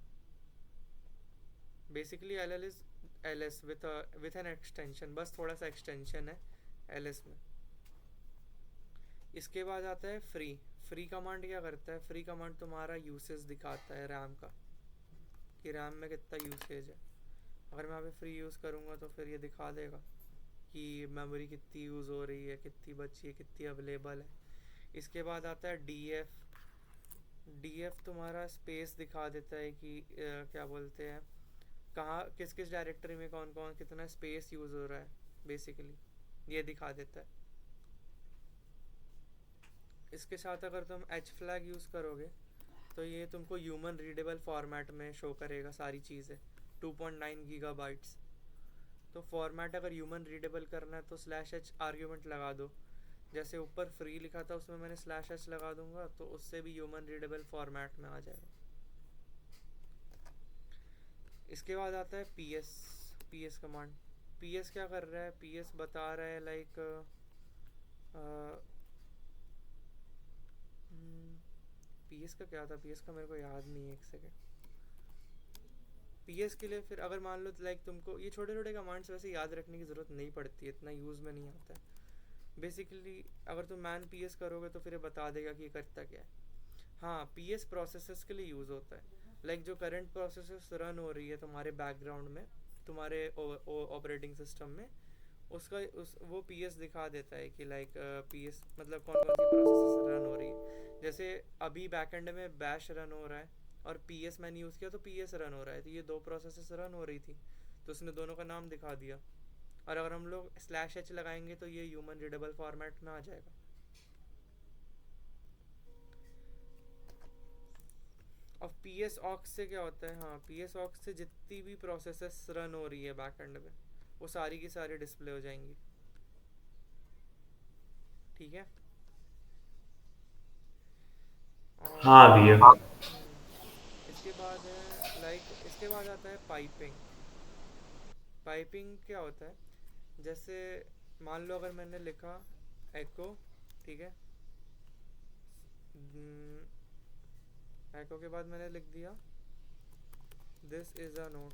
Speaker 1: Basically L L is L S with an extension, बस थोड़ा सा एक्सटेंशन है एल एस में। इसके बाद आता है फ्री। फ्री कमांड क्या करता है, फ्री कमांड तुम्हारा यूसेज दिखाता है रैम का, कि रैम में कितना यूसेज है। अगर मैं यहाँ पे फ्री यूज़ करूँगा तो फिर ये दिखा देगा कि मेमोरी कितनी यूज़ हो रही है, कितनी बची है, कितनी अवेलेबल है। इसके बाद आता है डी एफ। डी एफ तुम्हारा स्पेस दिखा देता है कि क्या बोलते हैं, कहाँ किस किस डायरेक्टरी में कौन कौन कितना स्पेस यूज़ हो रहा है, बेसिकली ये दिखा देता है। इसके साथ अगर तुम एच फ्लैग यूज़ करोगे तो ये तुमको ह्यूमन रीडेबल फॉर्मेट में शो करेगा सारी चीज़ें, 2.9 गीगाबाइट्स। तो फॉर्मेट अगर ह्यूमन रीडेबल करना है तो स्लैश एच आर्ग्यूमेंट लगा दो, जैसे ऊपर फ्री लिखा था उसमें मैंने स्लैश एच लगा दूंगा, तो उससे भी ह्यूमन रीडेबल फॉर्मेट में आ जाएगा। इसके बाद आता है P S. P S command. P S क्या कर रहा है, पी एस बता रहा है लाइक पी एस का क्या था, पी एस का मेरे को याद नहीं है, एक सेकेंड। पी एस के लिए फिर अगर मान लो लाइक तुमको ये छोटे छोटे कमांड्स वैसे याद रखने की ज़रूरत नहीं पड़ती है, इतना यूज़ में नहीं आता है। बेसिकली अगर तुम मैन पी एस करोगे तो फिर ये बता देगा कि ये करता क्या है। हाँ, पी एस प्रोसेसेस के लिए यूज़ होता है। लाइक जो करंट प्रोसेसेस रन हो रही है तुम्हारे बैकग्राउंड में, तुम्हारे ऑपरेटिंग सिस्टम में, उसका वो पी एस दिखा देता है कि लाइक पी एस मतलब कौन कौन सी प्रोसेसेस रन हो रही है। जैसे अभी बैकएंड में बैश रन हो रहा है और पी एस मैंने यूज़ किया तो पी एस रन हो रहा है, तो ये दो प्रोसेसेस रन हो रही थी, तो उसने दोनों का नाम दिखा दिया। और अगर हम लोग स्लैश एच लगाएंगे तो ये ह्यूमन रीडेबल फॉर्मेट में आ जाएगा। अब पी एस ऑक्स से क्या होता है, हाँ, पी एस ऑक्स से जितनी भी प्रोसेसेस रन हो रही है बैकएंड में वो सारी की सारी डिस्प्ले हो जाएंगी। ठीक है। और
Speaker 2: हाँ भैया।
Speaker 1: इसके बाद है लाइक इसके बाद आता है पाइपिंग। पाइपिंग क्या होता है, जैसे मान लो अगर मैंने लिखा एको, ठीक है, एको के बाद मैंने लिख दिया दिस इज़ अ नोट,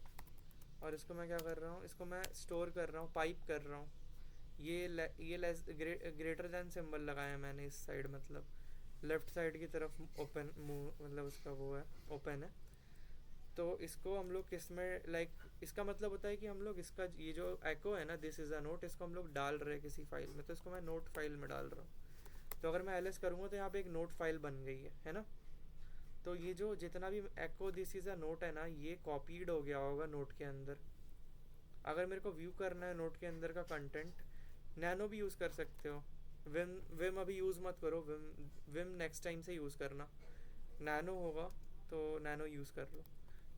Speaker 1: और इसको मैं क्या कर रहा हूँ, इसको मैं स्टोर कर रहा हूँ, पाइप कर रहा हूँ। ये लेस ग्रेटर देन सिंबल लगाया मैंने इस साइड, मतलब लेफ्ट साइड की तरफ ओपन मतलब उसका वो है, ओपन है। तो इसको हम लोग किस में लाइक इसका मतलब होता है कि हम लोग इसका ये जो एको है ना, दिस इज़ अ नोट, इसको हम लोग डाल रहे हैं किसी फाइल में, तो इसको मैं नोट फाइल में डाल रहा हूँ। तो अगर मैं एल एस करूँगा तो यहाँ पे एक नोट फाइल बन गई है ना। तो ये जो जितना भी एको दिस इज़ अ नोट है ना, ये कॉपीड हो गया होगा नोट के अंदर। अगर मेरे को व्यू करना है नोट के अंदर का कंटेंट, नैनो भी यूज़ कर सकते हो। विम विम अभी यूज़ मत करो, विम विम नेक्स्ट टाइम से यूज़ करना। नैनो होगा तो नैनो यूज़ कर लो।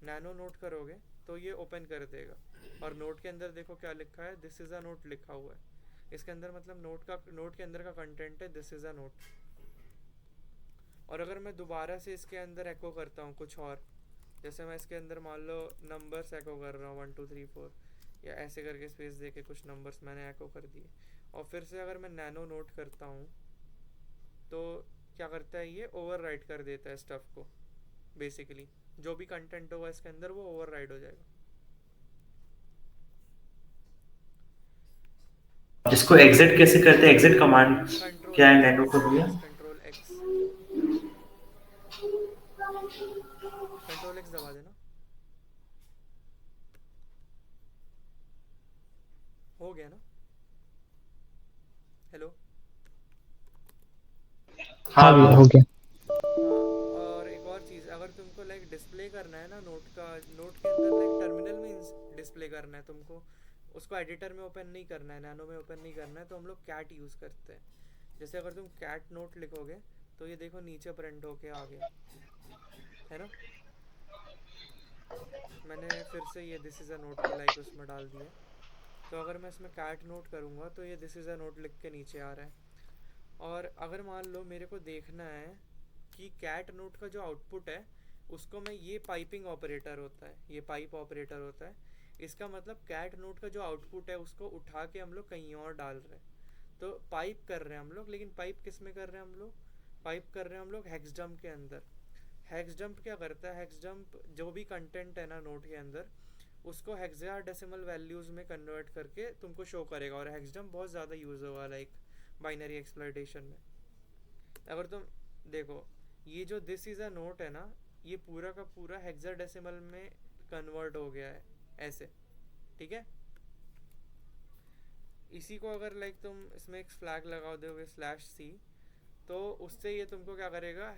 Speaker 1: नैनो नोट करोगे तो ये ओपन कर देगा, और नोट के अंदर देखो क्या लिखा है, दिस इज़ अ नोट लिखा हुआ है। इसके अंदर मतलब नोट के अंदर का कंटेंट है दिस इज़ अ नोट। और अगर मैं दोबारा से इसके अंदर एको करता हूँ कुछ और, जैसे मैं इसके अंदर मान लो नंबर्स एको कर रहा हूँ 1 2 3 4, या ऐसे करके स्पेस दे के कुछ नंबर्स मैंने एको कर दिए, और फिर से अगर मैं नैनो नोट करता हूँ तो क्या करता है, ये ओवर राइट कर देता है स्टफ़ को। बेसिकली जो भी कंटेंट होगा इसके अंदर वो ओवर राइट हो जाएगा।
Speaker 2: इसको एग्जिट कैसे करते हैं, एग्जिट कमांड
Speaker 1: कंट्रोल
Speaker 2: क्या है
Speaker 1: एक्स,
Speaker 2: नैनो को भैया?
Speaker 1: कंट्रोल एक्स, कंट्रोल एक्स दबा देना। हो गया ना। हेलो।
Speaker 2: हाँ
Speaker 4: हाँ भैया
Speaker 2: हाँ।
Speaker 4: हो गया।
Speaker 1: हाँ, और एक और चीज़, अगर तुमको लाइक डिस्प्ले करना है ना नोट का, नोट के अंदर लाइक टर्मिनल में डिस्प्ले करना है तुमको, उसको एडिटर में ओपन नहीं करना है, नैनो में ओपन नहीं करना है, तो हम लोग कैट यूज़ करते हैं। जैसे अगर तुम कैट नोट लिखोगे तो ये देखो नीचे प्रिंट होके आ गया है ना। मैंने फिर से ये दिस इज़ अ नोट को लाइक उसमें डाल दिया। तो अगर मैं इसमें कैट नोट करूँगा तो ये दिस इज़ अ नोट लिख के नीचे आ रहा है। और अगर मान लो मेरे को देखना है कि कैट नोट का जो आउटपुट है उसको मैं, ये पाइपिंग ऑपरेटर होता है, ये पाइप ऑपरेटर होता है, इसका मतलब कैट नोट का जो आउटपुट है उसको उठा के हम लोग कहीं और डाल रहे हैं। तो पाइप कर रहे हैं हम लोग, लेकिन पाइप किस में कर रहे हैं हम लोग? पाइप कर रहे हैं हम लोग हेक्स डंप के अंदर। हेक्स डंप क्या करता है? हेक्स डंप जो भी कंटेंट है ना नोट के अंदर, उसको हेक्साडेसिमल वैल्यूज़ में कन्वर्ट करके तुमको शो करेगा। और हेक्स डंप बहुत ज़्यादा यूज़ हुआ लाइक बाइनरी एक्सप्लॉइटेशन में। अगर तुम देखो, ये जो दिस इज़ अ नोट है ना, ये पूरा का पूरा हेक्साडेसिमल में कन्वर्ट हो गया है ऐसे, ठीक है। इसी को अगर लाइक तुम इसमें एक फ्लैग लगा दोगे /c, तो उससे ये तुमको क्या करेगा,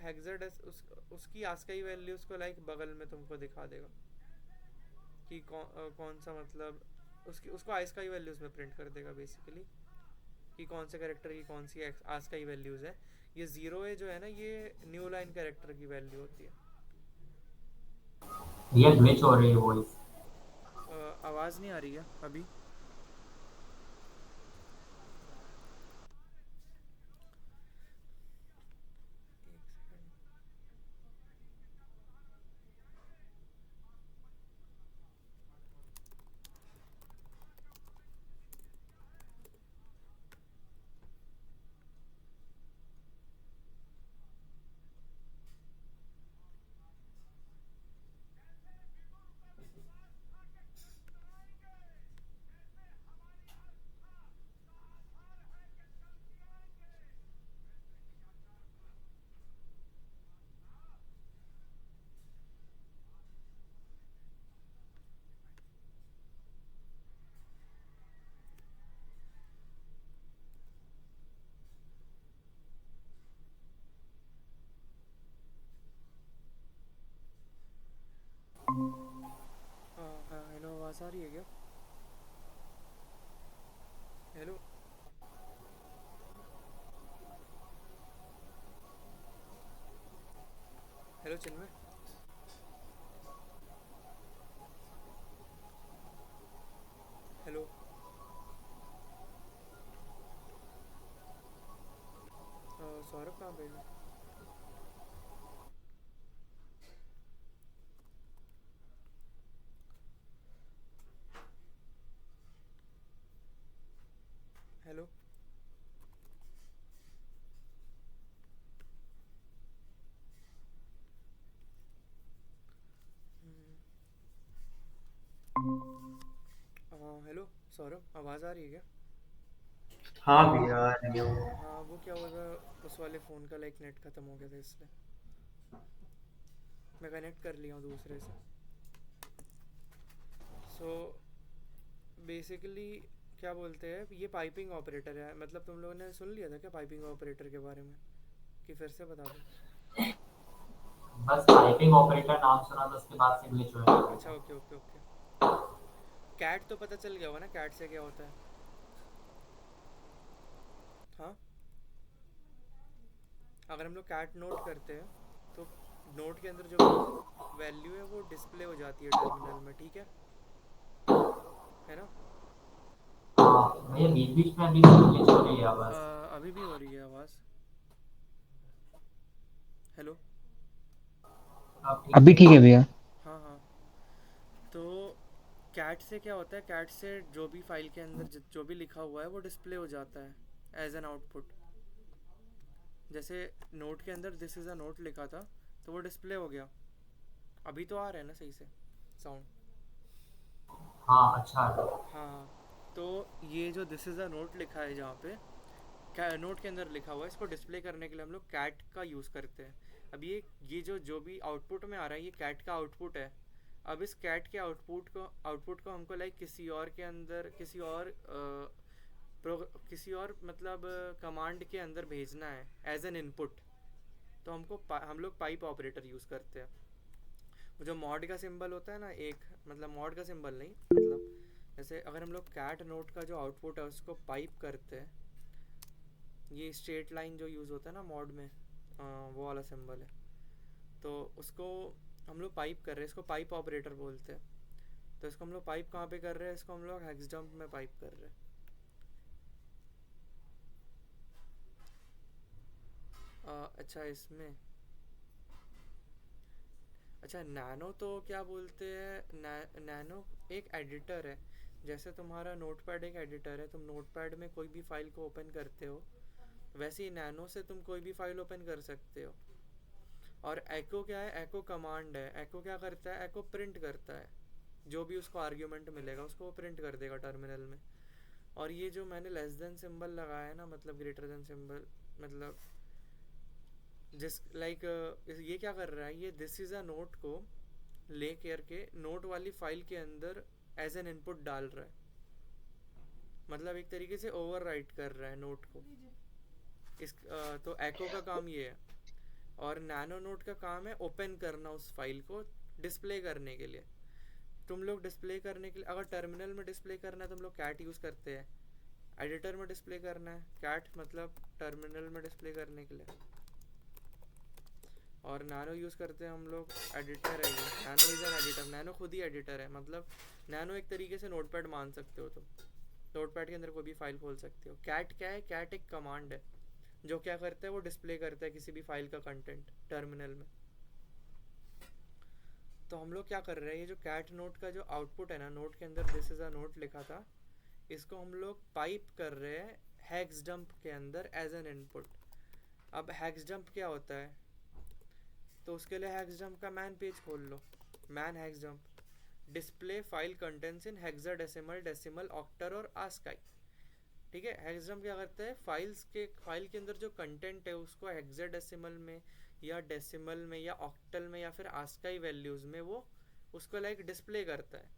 Speaker 1: उसकी आस्काई वैल्यूज़ को लाइक बगल में तुमको दिखा देगा कि कौन सा मतलब उसकी, उसको आस्काई वैल्यूज़ में प्रिंट कर देगा बेसिकली, कि कौन से कैरेक्टर की कौन सी आस्काई वैल्यूज़ है। ये ज़ीरो है जो है ना, ये न्यू लाइन कैरेक्टर की वैल्यू होती है।
Speaker 3: ये ग्लिच हो रही है वॉइस।
Speaker 1: आवाज़ नहीं आ रही है अभी? एक सेकंड। हाँ हेलो, आवाज़ आ रही है क्या? हेलो। हेलो चिन्मय। हेलो। सौरभ कहाँ पे है? हेलो। हेलो सौरभ, आवाज़ आ रही है क्या?
Speaker 2: हाँ भैया आ रही हो।
Speaker 1: हाँ, वो क्या हुआ था, उस वाले फ़ोन का लाइक नेट ख़त्म हो गया था इसलिए मैं कनेक्ट कर लिया हूँ दूसरे से। सो बेसिकली क्या बोलते हैं, ये पाइपिंग ऑपरेटर है। मतलब तुम लोगों ने सुन लिया था क्या पाइपिंग ऑपरेटर के बारे में, कि फिर से बता दूँ?
Speaker 3: बस टाइपिंग ऑपरेटर नाम सुना था, उसके बाद से ग्लिच होने लगा
Speaker 1: अच्छा
Speaker 3: था।
Speaker 1: Okay okay okay. कैट तो पता चल गया होगा ना, कैट से क्या होता है? हाँ, अगर हम लोग कैट नोट करते हैं तो नोट के अंदर जो भी वैल्यू है वो डिस्प्ले हो जाती है टर्मिनल में, ठीक है ना।
Speaker 3: हाँ भैया, बीच बीच में अभी ग्लिच हो रही है आवाज।
Speaker 1: अभी भी हो रही है आवाज़? हेलो।
Speaker 3: अब ठीक
Speaker 4: अभी
Speaker 3: है।
Speaker 4: ठीक है भैया।
Speaker 1: हाँ हाँ। तो कैट से क्या होता है, कैट से जो भी फाइल के अंदर जो भी लिखा हुआ है वो डिस्प्ले हो जाता है एज एन आउटपुट। जैसे नोट के अंदर दिस इज़ अ नोट लिखा था तो वो डिस्प्ले हो गया। अभी तो आ रहा है ना सही से साउंड?
Speaker 3: हाँ अच्छा है।
Speaker 1: हाँ हाँ। तो ये जो दिस इज़ अ नोट लिखा है जहाँ पे नोट के अंदर लिखा हुआ है, इसको डिस्प्ले करने के लिए हम लोग कैट का यूज़ करते हैं। अब ये जो भी आउटपुट में आ रहा है ये कैट का आउटपुट है। अब इस कैट के आउटपुट को हमको लाइक किसी और के अंदर, किसी और मतलब कमांड के अंदर भेजना है एज एन इनपुट। तो हम लोग पाइप ऑपरेटर यूज़ करते हैं। वो जो मॉड का सिंबल होता है ना, एक मतलब मॉड का सिंबल नहीं, मतलब जैसे अगर हम लोग कैट नोट का जो आउटपुट है उसको पाइप करते हैं, ये स्ट्रेट लाइन जो यूज़ होता है ना मॉड में, वो वाला सिंबल है, तो उसको हम लोग पाइप कर रहे हैं, इसको पाइप ऑपरेटर बोलते हैं। तो इसको हम लोग पाइप कहाँ पे कर रहे हैं, इसको हम लोग हेक्स डंप में पाइप कर रहे हैं। अच्छा इसमें, अच्छा नैनो तो क्या बोलते हैं, नैनो एक एडिटर है। जैसे तुम्हारा नोटपैड एक एडिटर है, तुम नोटपैड में कोई भी फाइल को ओपन करते हो, वैसे ही नैनो से तुम कोई भी फाइल ओपन कर सकते हो। और एको क्या है, एको कमांड है। एको क्या करता है, एको प्रिंट करता है, जो भी उसको आर्ग्यूमेंट मिलेगा उसको वो प्रिंट कर देगा टर्मिनल में। और ये जो मैंने लेस देन सिंबल लगाया है ना, मतलब ग्रेटर देन सिंबल, मतलब जिस लाइक ये क्या कर रहा है, ये दिस इज़ अ नोट को ले करके नोट वाली फाइल के अंदर एज एन इनपुट डाल रहा है, मतलब एक तरीके से ओवर राइट कर रहा है नोट को। तो एको का काम ये है। और नैनो नोट का काम है ओपन करना उस फाइल को डिस्प्ले करने के लिए। तुम लोग डिस्प्ले करने के लिए अगर टर्मिनल में डिस्प्ले करना है तुम लोग कैट यूज़ करते हैं, एडिटर में डिस्प्ले करना है कैट, मतलब टर्मिनल में डिस्प्ले करने के लिए। और नैनो यूज़ करते हैं हम लोग, एडिटर है ये, nano is an editor, nano खुद ही एडिटर है। मतलब नैनो एक तरीके से नोटपैड मान सकते हो तुम, नोटपैड के अंदर कोई भी फाइल खोल सकते हो। कैट क्या है, कैट एक कमांड है जो क्या करता है, वो डिस्प्ले करता है किसी भी फाइल का कंटेंट टर्मिनल में। तो हम लोग क्या कर रहे हैं, ये जो कैट नोट का जो आउटपुट है ना, नोट के अंदर दिस इज़ अ नोट लिखा था, इसको हम लोग पाइप कर रहे हैं हेक्स डंप के अंदर एज एन इनपुट। अब हेक्स डंप क्या होता है, तो उसके लिए हेक्स डंप का मैन पेज खोल लो। Man hex dump display file contents in hexadecimal, decimal, octal और आस्काई। ठीक है, हेक्स डंप क्या करता है, फाइल के अंदर जो कंटेंट है उसको हेक्साडेसिमल में या डेसिमल में या ऑक्टल में या फिर आस्काई वैल्यूज में वो उसको लाइक डिस्प्ले करता है।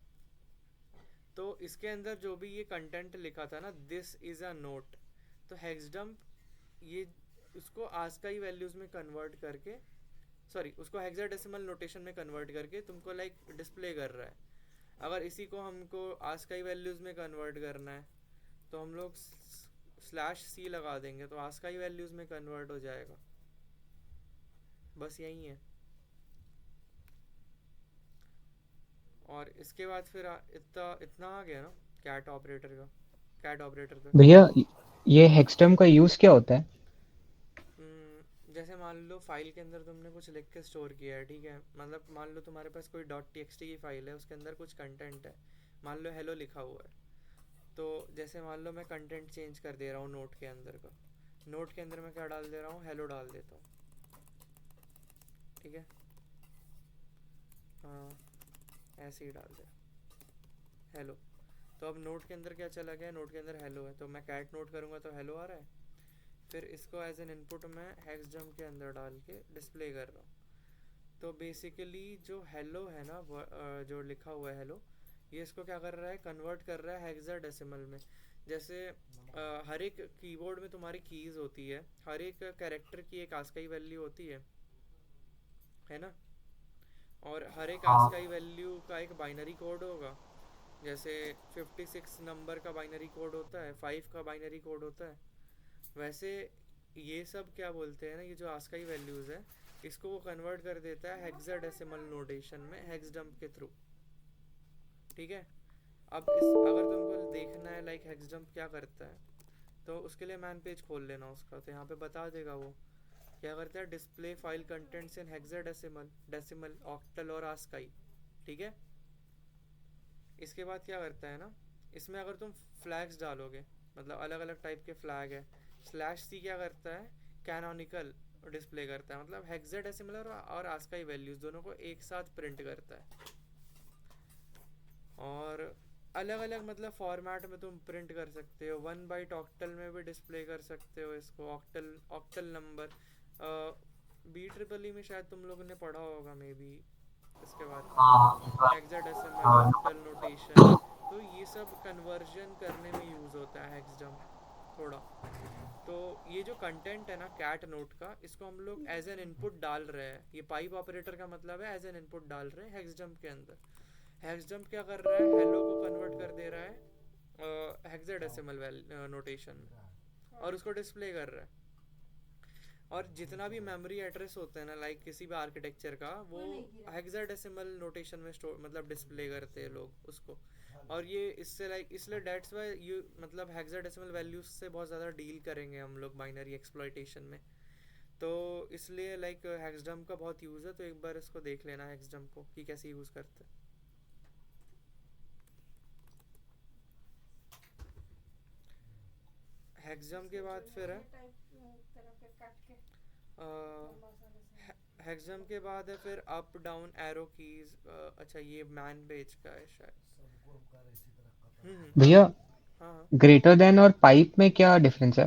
Speaker 1: तो इसके अंदर जो भी ये कंटेंट लिखा था ना, दिस इज़ अ नोट, तो हेक्स डंप ये उसको आस्काई वैल्यूज में कन्वर्ट करके, सॉरी उसको हेक्साडेसिमल नोटेशन में कन्वर्ट करके तुमको लाइक डिस्प्ले कर रहा है। अगर इसी को हमको आस्काई वैल्यूज़ में कन्वर्ट करना है तो हम लोग /c लगा देंगे तो आस्काई वैल्यूज़ में कन्वर्ट हो जाएगा। बस यही है। और इसके बाद फिर इतना इतना आ गया ना कैट ऑपरेटर का, कैट ऑपरेटर का।
Speaker 4: भैया ये हेक्सटर्म का यूज़ क्या होता है?
Speaker 1: जैसे मान लो फाइल के अंदर तुमने कुछ लिख के स्टोर किया है, ठीक है, मतलब मान लो तुम्हारे पास कोई .txt की फाइल है, उसके अंदर कुछ कंटेंट है, मान लो हेलो लिखा हुआ है। तो जैसे मान लो मैं कंटेंट चेंज कर दे रहा हूँ नोट के अंदर का, नोट के अंदर मैं क्या डाल दे रहा हूँ, हेलो डाल देता हूँ, ठीक है, हाँ ऐसे ही डाल दे हेलो। तो अब नोट के अंदर क्या चला गया, नोट के अंदर हेलो है, तो मैं कैट नोट करूँगा तो हेलो आ रहा है। फिर इसको एज एन इनपुट मैं हेक्स डंप के अंदर डाल के डिस्प्ले कर रहा हूँ। तो बेसिकली जो हेलो है ना, जो लिखा हुआ है हेलो, ये इसको क्या कर रहा है, कन्वर्ट कर रहा है हेक्साडेसिमल में। जैसे हर एक कीबोर्ड में तुम्हारी कीज़ होती है, हर एक कैरेक्टर की एक आस्काई वैल्यू होती है ना, और हर एक
Speaker 3: हाँ
Speaker 1: आस्काई वैल्यू का एक बाइनरी कोड होगा। जैसे 56 नंबर का बाइनरी कोड होता है, 5 का बाइनरी कोड होता है, वैसे ये सब क्या बोलते हैं ना, ये जो आस्काई वैल्यूज़ है इसको वो कन्वर्ट कर देता है हेक्साडेसिमल नोटेशन में हेक्स डंप के थ्रू। ठीक है, अब इस अगर तुमको देखना है लाइक हेक्स डंप क्या करता है, तो उसके लिए मैन पेज खोल लेना उसका, तो यहाँ पे बता देगा वो क्या करता है, display file contents in hexadecimal, decimal, octal और आस्काई। ठीक है, इसके बाद क्या करता है ना, इसमें अगर तुम फ्लैग्स डालोगे, मतलब अलग अलग टाइप के फ्लैग है, /c क्या करता है, कैनोनिकल डिस्प्ले करता है, मतलब हेक्साडेसिमल और आस्काई वैल्यूज दोनों को एक साथ प्रिंट करता है। और अलग अलग मतलब फॉर्मेट में तुम प्रिंट कर सकते हो, 1 बाइट ऑक्टल में भी डिस्प्ले कर सकते हो इसको, ऑक्टल ऑक्टल नंबर BEEE में शायद तुम लोगों ने पढ़ा होगा मे बी इसके बारे में,
Speaker 3: हाँ इस बार
Speaker 1: हेक्साडेसिमल ऑक्टल नोटेशन। तो ये सब कन्वर्जन करने में यूज़ होता है हेक्स डंप थोड़ा। तो ये जो कंटेंट है ना कैट नोट का, इसको हम लोग एज एन इनपुट डाल रहे हैं। ये पाइप ऑपरेटर का मतलब है एज एन इनपुट डाल रहे हैं हेक्स जंप के अंदर। हेक्स जंप क्या कर रहा है, हेलो को कन्वर्ट कर दे रहा है हेक्साडेसिमल नोटेशन में, और उसको डिस्प्ले कर रहा है। और जितना भी मेमोरी एड्रेस होता है ना लाइक किसी भी आर्किटेक्चर का, वो हेक्साडेसिमल नोटेशन में स्टोर मतलब डिस्प्ले करते हैं लोग उसको। और ये इससे लाइक इसलिए डेट्स वाई यू मतलब हेक्साडेसिमल वैल्यूज से बहुत ज़्यादा डील करेंगे हम लोग बाइनरी एक्सप्लॉइटेशन में। तो इसलिए लाइक हेक्सडम्प का बहुत यूज़ है, तो एक बार इसको देख लेना हेक्सडम्प को कि कैसे यूज़ करते हैं। हेक्सडम्प के बाद फिर है हेक्सडम्प के बाद है फिर अप डाउन एरो कीज। अच्छा ये मैन पेज का है शायद।
Speaker 4: भैया
Speaker 1: हाँ हाँ
Speaker 4: ग्रेटर देन और पाइप में क्या डिफरेंस है?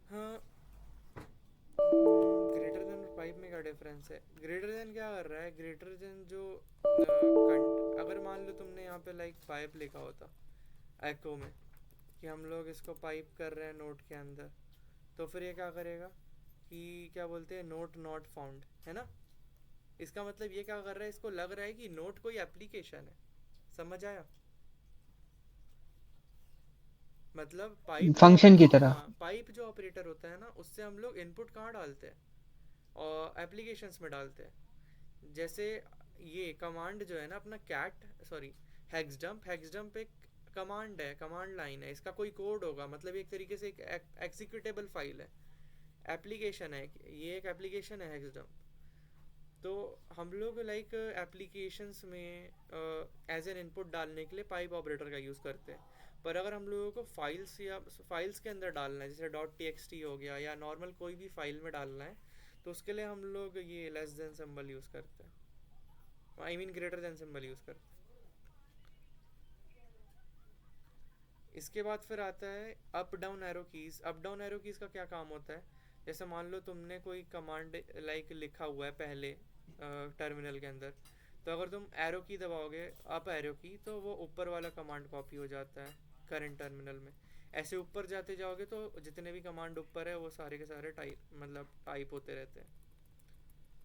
Speaker 1: हाँ। ग्रेटर देन और पाइप में क्या डिफरेंस है? ग्रेटर देन क्या कर रहा है, ग्रेटर देन जो अगर मान लो तुमने यहाँ पे लाइक पाइप लिखा होता एको में कि हम लोग इसको पाइप कर रहे हैं नोट के अंदर, तो फिर ये क्या करेगा कि क्या बोलते हैं नोट नॉट फाउंड, है ना। इसका मतलब ये क्या कर रहा है, इसको लग रहा है कि नोट कोई एप्लीकेशन है। समझ आया? मतलब पाइप जो
Speaker 4: फंक्शन की तरह।
Speaker 1: हाँ पाइप जो ऑपरेटर होता है ना, उससे हम लोग इनपुट कहाँ डालते हैं, और एप्लीकेशंस में डालते हैं। जैसे ये कमांड जो है ना अपना कैट सॉरी हेक्सडम्प एक कमांड है, कमांड लाइन है, इसका कोई कोड होगा, मतलब एक तरीके से एक एग्जीक्यूटेबल फाइल है, एप्लीकेशन है, ये एक एप्लीकेशन है हेक्सडम्प। तो हम लोग लाइक एप्लीकेशंस में एज एन इनपुट डालने के लिए पाइप ऑपरेटर का यूज़ करते हैं। पर अगर हम लोगों को फाइल्स या फाइल्स के अंदर डालना है, जैसे .txt हो गया या नॉर्मल कोई भी फाइल में डालना है, तो उसके लिए हम लोग ये लेस देन सिंबल यूज़ करते हैं, I mean greater than symbol use करते हैं। इसके बाद फिर आता है up down arrow keys. Up down arrow keys का क्या काम होता है, जैसे मान लो तुमने कोई कमांड लाइक लिखा हुआ है पहले टर्मिनल के अंदर, तो अगर तुम एरो की दबाओगे अप एरो की, तो वो ऊपर वाला कमांड कॉपी हो जाता है करंट टर्मिनल में। ऐसे ऊपर जाते जाओगे तो जितने भी कमांड ऊपर है वो सारे के सारे टाइप होते रहते हैं।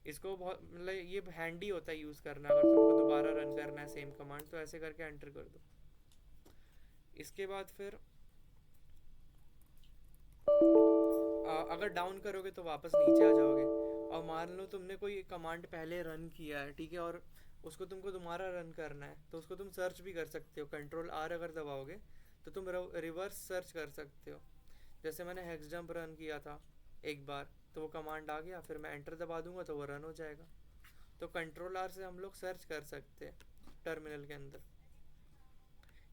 Speaker 1: इसको बहुत मतलब ये हैंडी होता है यूज़ करना, अगर तुमको दोबारा रन करना है सेम कमांड, तो ऐसे करके एंटर कर दो। इसके बाद फिर अगर डाउन करोगे तो वापस नीचे आ जाओगे। और मान लो तुमने कोई कमांड पहले रन किया है, ठीक है, और उसको तुमको दोबारा रन करना है, तो उसको तुम सर्च भी कर सकते हो। कंट्रोल आर अगर दबाओगे तो तुम रिवर्स सर्च कर सकते हो। जैसे मैंने हेक्स जंप रन किया था एक बार, तो वो कमांड आ गया, फिर मैं एंटर दबा दूंगा तो वो रन हो जाएगा। तो कंट्रोल आर से हम लोग सर्च कर सकते हैं टर्मिनल के अंदर।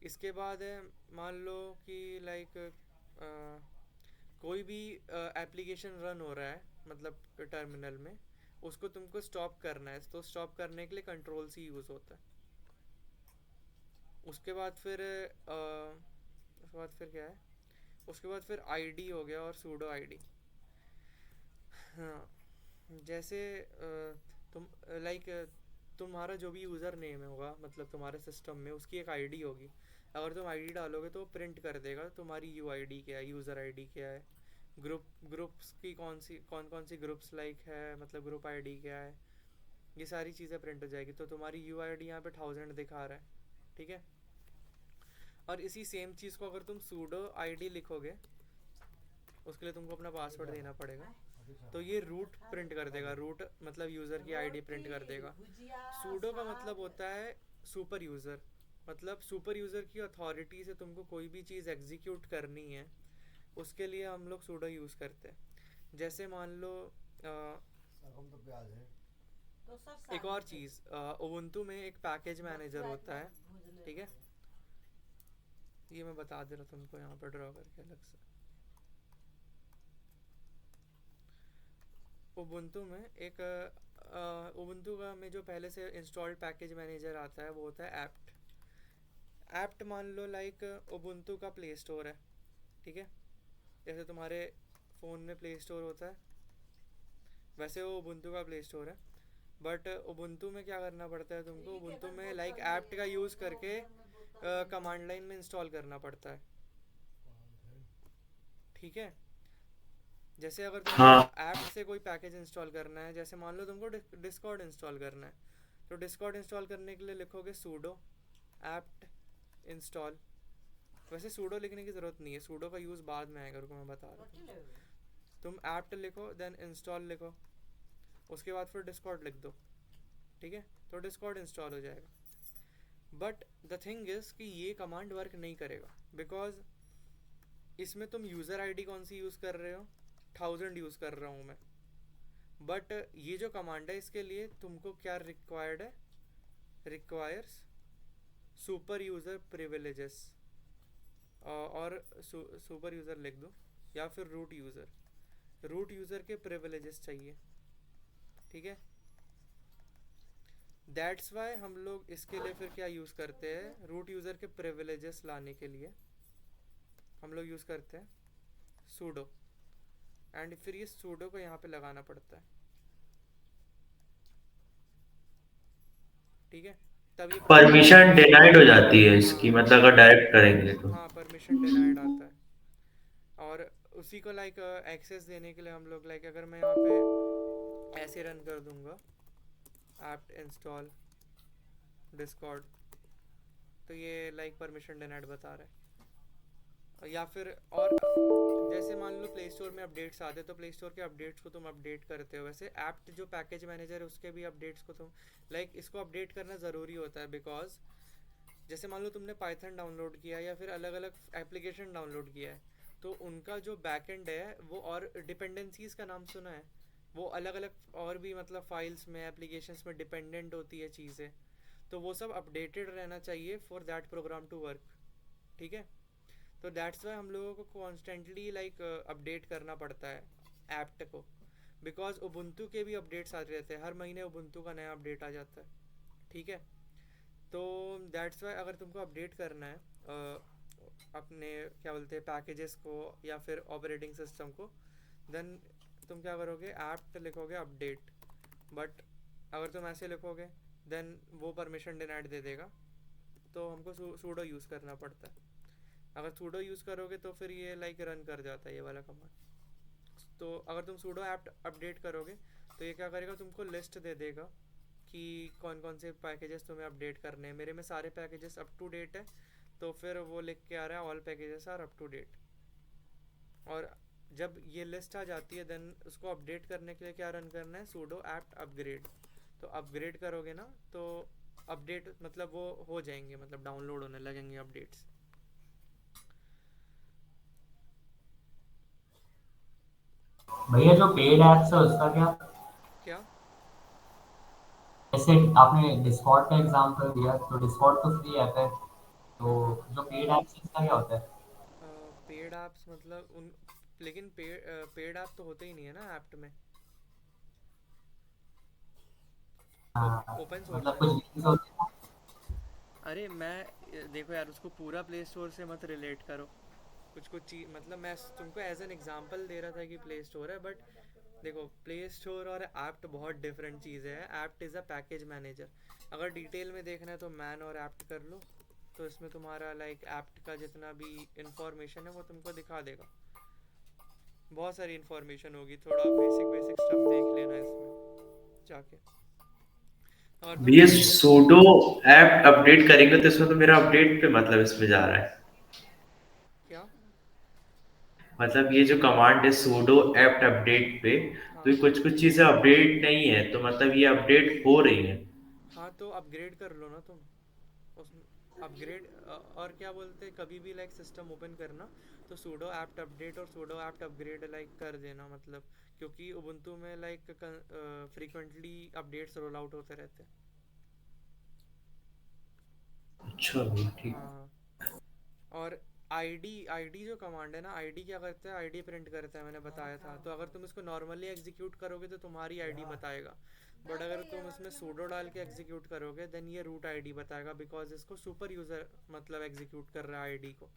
Speaker 1: इसके बाद है मान लो कि लाइक कोई भी एप्लीकेशन रन हो रहा है मतलब टर्मिनल में, उसको तुमको स्टॉप करना है, तो स्टॉप करने के लिए कंट्रोल सी यूज़ होता है। उसके बाद फिर क्या है, उसके बाद फिर आईडी हो गया और सूडो आईडी। हाँ जैसे तुम लाइक तुम्हारा जो भी यूज़र नेम होगा मतलब तुम्हारे सिस्टम में, उसकी एक आईडी होगी। अगर तुम आईडी डालोगे तो प्रिंट कर देगा तुम्हारी यूआईडी क्या है, यूज़र आईडी क्या है, ग्रुप्स की कौन कौन सी ग्रुप्स लाइक है, मतलब ग्रुप आईडी क्या है, ये सारी चीज़ें प्रिंट हो जाएगी। तो तुम्हारी यूआईडी यहाँ पे 1000 दिखा रहा है, ठीक है। और इसी सेम चीज़ को अगर तुम सूडो आईडी लिखोगे, उसके लिए तुमको अपना पासवर्ड देना पड़ेगा, तो ये रूट प्रिंट कर देगा। रूट मतलब यूज़र की आईडी प्रिंट कर देगा। सूडो का मतलब होता है सुपर यूज़र, मतलब सुपर यूज़र की अथॉरिटी से तुमको कोई भी चीज़ एग्जीक्यूट करनी है, उसके लिए हम लोग सूडो यूज़ करते हैं। जैसे मान लो एक और चीज़, उबुंटू में एक पैकेज मैनेजर होता है, ठीक है, ये मैं बता दे रहा हूँ तुमको यहाँ पर ड्रॉ करके अलग से। उबुंटू में एक उबुंटू का में जो पहले से इंस्टॉल्ड पैकेज मैनेजर आता है वो होता है एप्ट। एप्ट मान लो लाइक उबुंटू का प्ले स्टोर है, ठीक है, जैसे तुम्हारे फ़ोन में प्ले स्टोर होता है वैसे वो उबुंटू का प्ले स्टोर है। बट उबुंटू में क्या करना पड़ता है तुमको, उबुंटू में लाइक एप्ट का यूज़ करके कमांड लाइन में इंस्टॉल करना पड़ता है, ठीक है। जैसे अगर तुमको
Speaker 2: हाँ।
Speaker 1: ऐप से कोई पैकेज इंस्टॉल करना है, जैसे मान लो तुमको डिस्कॉर्ड इंस्टॉल करना है, तो डिस्कॉर्ड इंस्टॉल करने के लिए लिखोगे सूडो ऐप्ट इंस्टॉल। वैसे सूडो लिखने की ज़रूरत नहीं है, सूडो का यूज़ बाद में आएगा, रुको मैं बता रहा हूँ। तुम ऐप्ट लिखो देन इंस्टॉल लिखो, उसके बाद फिर डिस्कॉर्ड लिख दो, ठीक है, तो डिस्कॉर्ड इंस्टॉल हो जाएगा। बट द थिंग इज़ कि ये कमांड वर्क नहीं करेगा, बिकॉज इसमें तुम यूज़र आईडी कौन सी यूज़ कर रहे हो, 1000 यूज़ कर रहा हूँ मैं। बट ये जो कमांड है इसके लिए तुमको क्या रिक्वायर्ड है, रिक्वायर्स सुपर यूज़र प्रिविलेजेस, और सुपर यूज़र लिख दो, या फिर रूट यूज़र के प्रिविलेजेस चाहिए, ठीक है। दैट्स वाई हम लोग इसके लिए फिर क्या यूज़ करते हैं, रूट यूज़र के प्रिविलेजेस लाने के लिए हम लोग यूज़ करते हैं सूडो, एंड फिर ये सूडो को यहाँ पे लगाना पड़ता है, ठीक है, तब ये
Speaker 2: परमिशन डिनाइड हो जाती है इसकी,
Speaker 1: हाँ
Speaker 2: मतलब अगर डायरेक्ट करेंगे तो।
Speaker 1: हाँ परमिशन डिनाइड आता है। और उसी को लाइक एक्सेस देने के लिए हम लोग लाइक अगर मैं यहाँ पे ऐसे रन कर दूंगा ऐप इंस्टॉल डिस्कॉर्ड, तो ये लाइक परमिशन डिनाइड बता रहा है। या फिर और जैसे मान लो प्ले स्टोर में अपडेट्स आते, तो प्ले स्टोर के अपडेट्स को तुम अपडेट करते हो, वैसे ऐप जो पैकेज मैनेजर है उसके भी अपडेट्स को तुम लाइक इसको अपडेट करना ज़रूरी होता है। बिकॉज जैसे मान लो तुमने पाइथन डाउनलोड किया या फिर अलग अलग एप्लीकेशन डाउनलोड किया है, तो उनका जो बैकएंड है वो, और डिपेंडेंसीज का नाम सुना है, वो अलग अलग और भी मतलब फाइल्स में एप्लीकेशंस में डिपेंडेंट होती है चीज़ें, तो वो सब अपडेटेड रहना चाहिए for that program to work, ठीक है। तो दैट्स वाई हम लोगों को कॉन्स्टेंटली लाइक अपडेट करना पड़ता है ऐप्ट को, बिकॉज उबुंटू के भी अपडेट्स आते रहते हैं, हर महीने उबुंटू का नया अपडेट आ जाता है, ठीक है। तो दैट्स वाई अगर तुमको अपडेट करना है अपने क्या बोलते हैं पैकेजेस को या फिर ऑपरेटिंग सिस्टम को, देन तुम क्या करोगे, ऐप्ट लिखोगे अपडेट। बट अगर तुम ऐसे लिखोगे देन वो परमिशन डिनाइड दे देगा, तो हमको सूडो यूज़ करना पड़ता है। अगर सूडो यूज़ करोगे तो फिर ये लाइक रन कर जाता है ये वाला कमांड। तो अगर तुम सूडो ऐप अपडेट करोगे तो ये क्या करेगा, तुमको लिस्ट दे देगा कि कौन कौन से पैकेजेस तुम्हें अपडेट करने हैं। मेरे में सारे पैकेजेस अप टू डेट है, तो फिर वो लिख के आ रहा है all packages are up to date. और जब ये लिस्ट आ जाती है देन उसको अपडेट करने के लिए क्या रन करना है, सूडो ऐप्ट अपग्रेड। तो अपग्रेड करोगे ना तो अपडेट मतलब वो हो जाएंगे, मतलब डाउनलोड होने लगेंगे अपडेट्स।
Speaker 3: भैया जो पेड एप्स है उसका क्या?
Speaker 1: क्या
Speaker 3: जैसे आपने डिस्कॉर्ड का एग्जांपल दिया, तो डिस्कॉर्ड तो फ्री ऐप है, तो
Speaker 1: हाँ हाँ
Speaker 3: जो पेड एप्स है इसका क्या होता है?
Speaker 1: पेड ऐप्स मतलब उन, लेकिन पेड ऐप तो होते ही नहीं है ना ऐप्ट में,
Speaker 3: हाँ,
Speaker 1: ओपन सोर्स
Speaker 3: मतलब
Speaker 1: है।
Speaker 3: कुछ गेम्स होते हैं।
Speaker 1: अरे मैं देखो यार उसको पूरा प्ले स्टोर से मत रिलेट करो, कुछ कुछ चीज मतलब मैं तुमको एज एन एग्जांपल दे रहा था कि प्ले स्टोर है, बट देखो प्ले स्टोर और ऐप्ट बहुत डिफरेंट चीज़ें हैं। Apt is a package manager. अगर डिटेल में देखना है तो मैन और ऐप्ट कर लो, तो इसमें तुम्हारा लाइक ऐप्ट का जितना भी इंफॉर्मेशन है वो तुमको दिखा देगा, बहुत सारी इंफॉर्मेशन होगी, थोड़ा बेसिक बेसिक स्टफ देख लेना इसमें जाके। और तुम
Speaker 2: ये
Speaker 1: ऐप
Speaker 2: सूडो ऐप अपडेट करेंगे तो इसमें तो मेरा अपडेट पे मतलब इसमें जा रहा है,
Speaker 1: क्या,
Speaker 2: मतलब ये जो कमांड है सूडो ऐप अपडेट पे, तो
Speaker 1: हाँ
Speaker 2: ये कुछ कुछ चीजें अपडेट नहीं है, तो मतलब ये अपडेट हो रही है।
Speaker 1: हाँ तो अपग्रेड कर लो ना तुम उसमें, अपग्रेड। और क्या बोलते हैं, कभी भी लाइक सिस्टम ओपन करना तो सूडो ऐप्ट अपडेट और सूडो ऐप्ट अपग्रेड लाइक कर देना, मतलब क्योंकि उबुंटू में like frequently updates roll out होते रहते हैं।
Speaker 2: अच्छा भाई, ठीक।
Speaker 1: हाँ हाँ। और आईडी आईडी जो कमांड है ना, आईडी क्या करता है, आईडी प्रिंट करता है, मैंने बताया था। तो अगर तुम इसको नॉर्मली एग्जीक्यूट करोगे तो तुम्हारी आईडी बताएगा, बट अगर तुम इसमें सूडो डाल के एग्जीक्यूट करोगे देन ये रूट आईडी बताएगा, बिकॉज इसको सुपर यूजर मतलब एग्जीक्यूट कर रहा है आईडी को,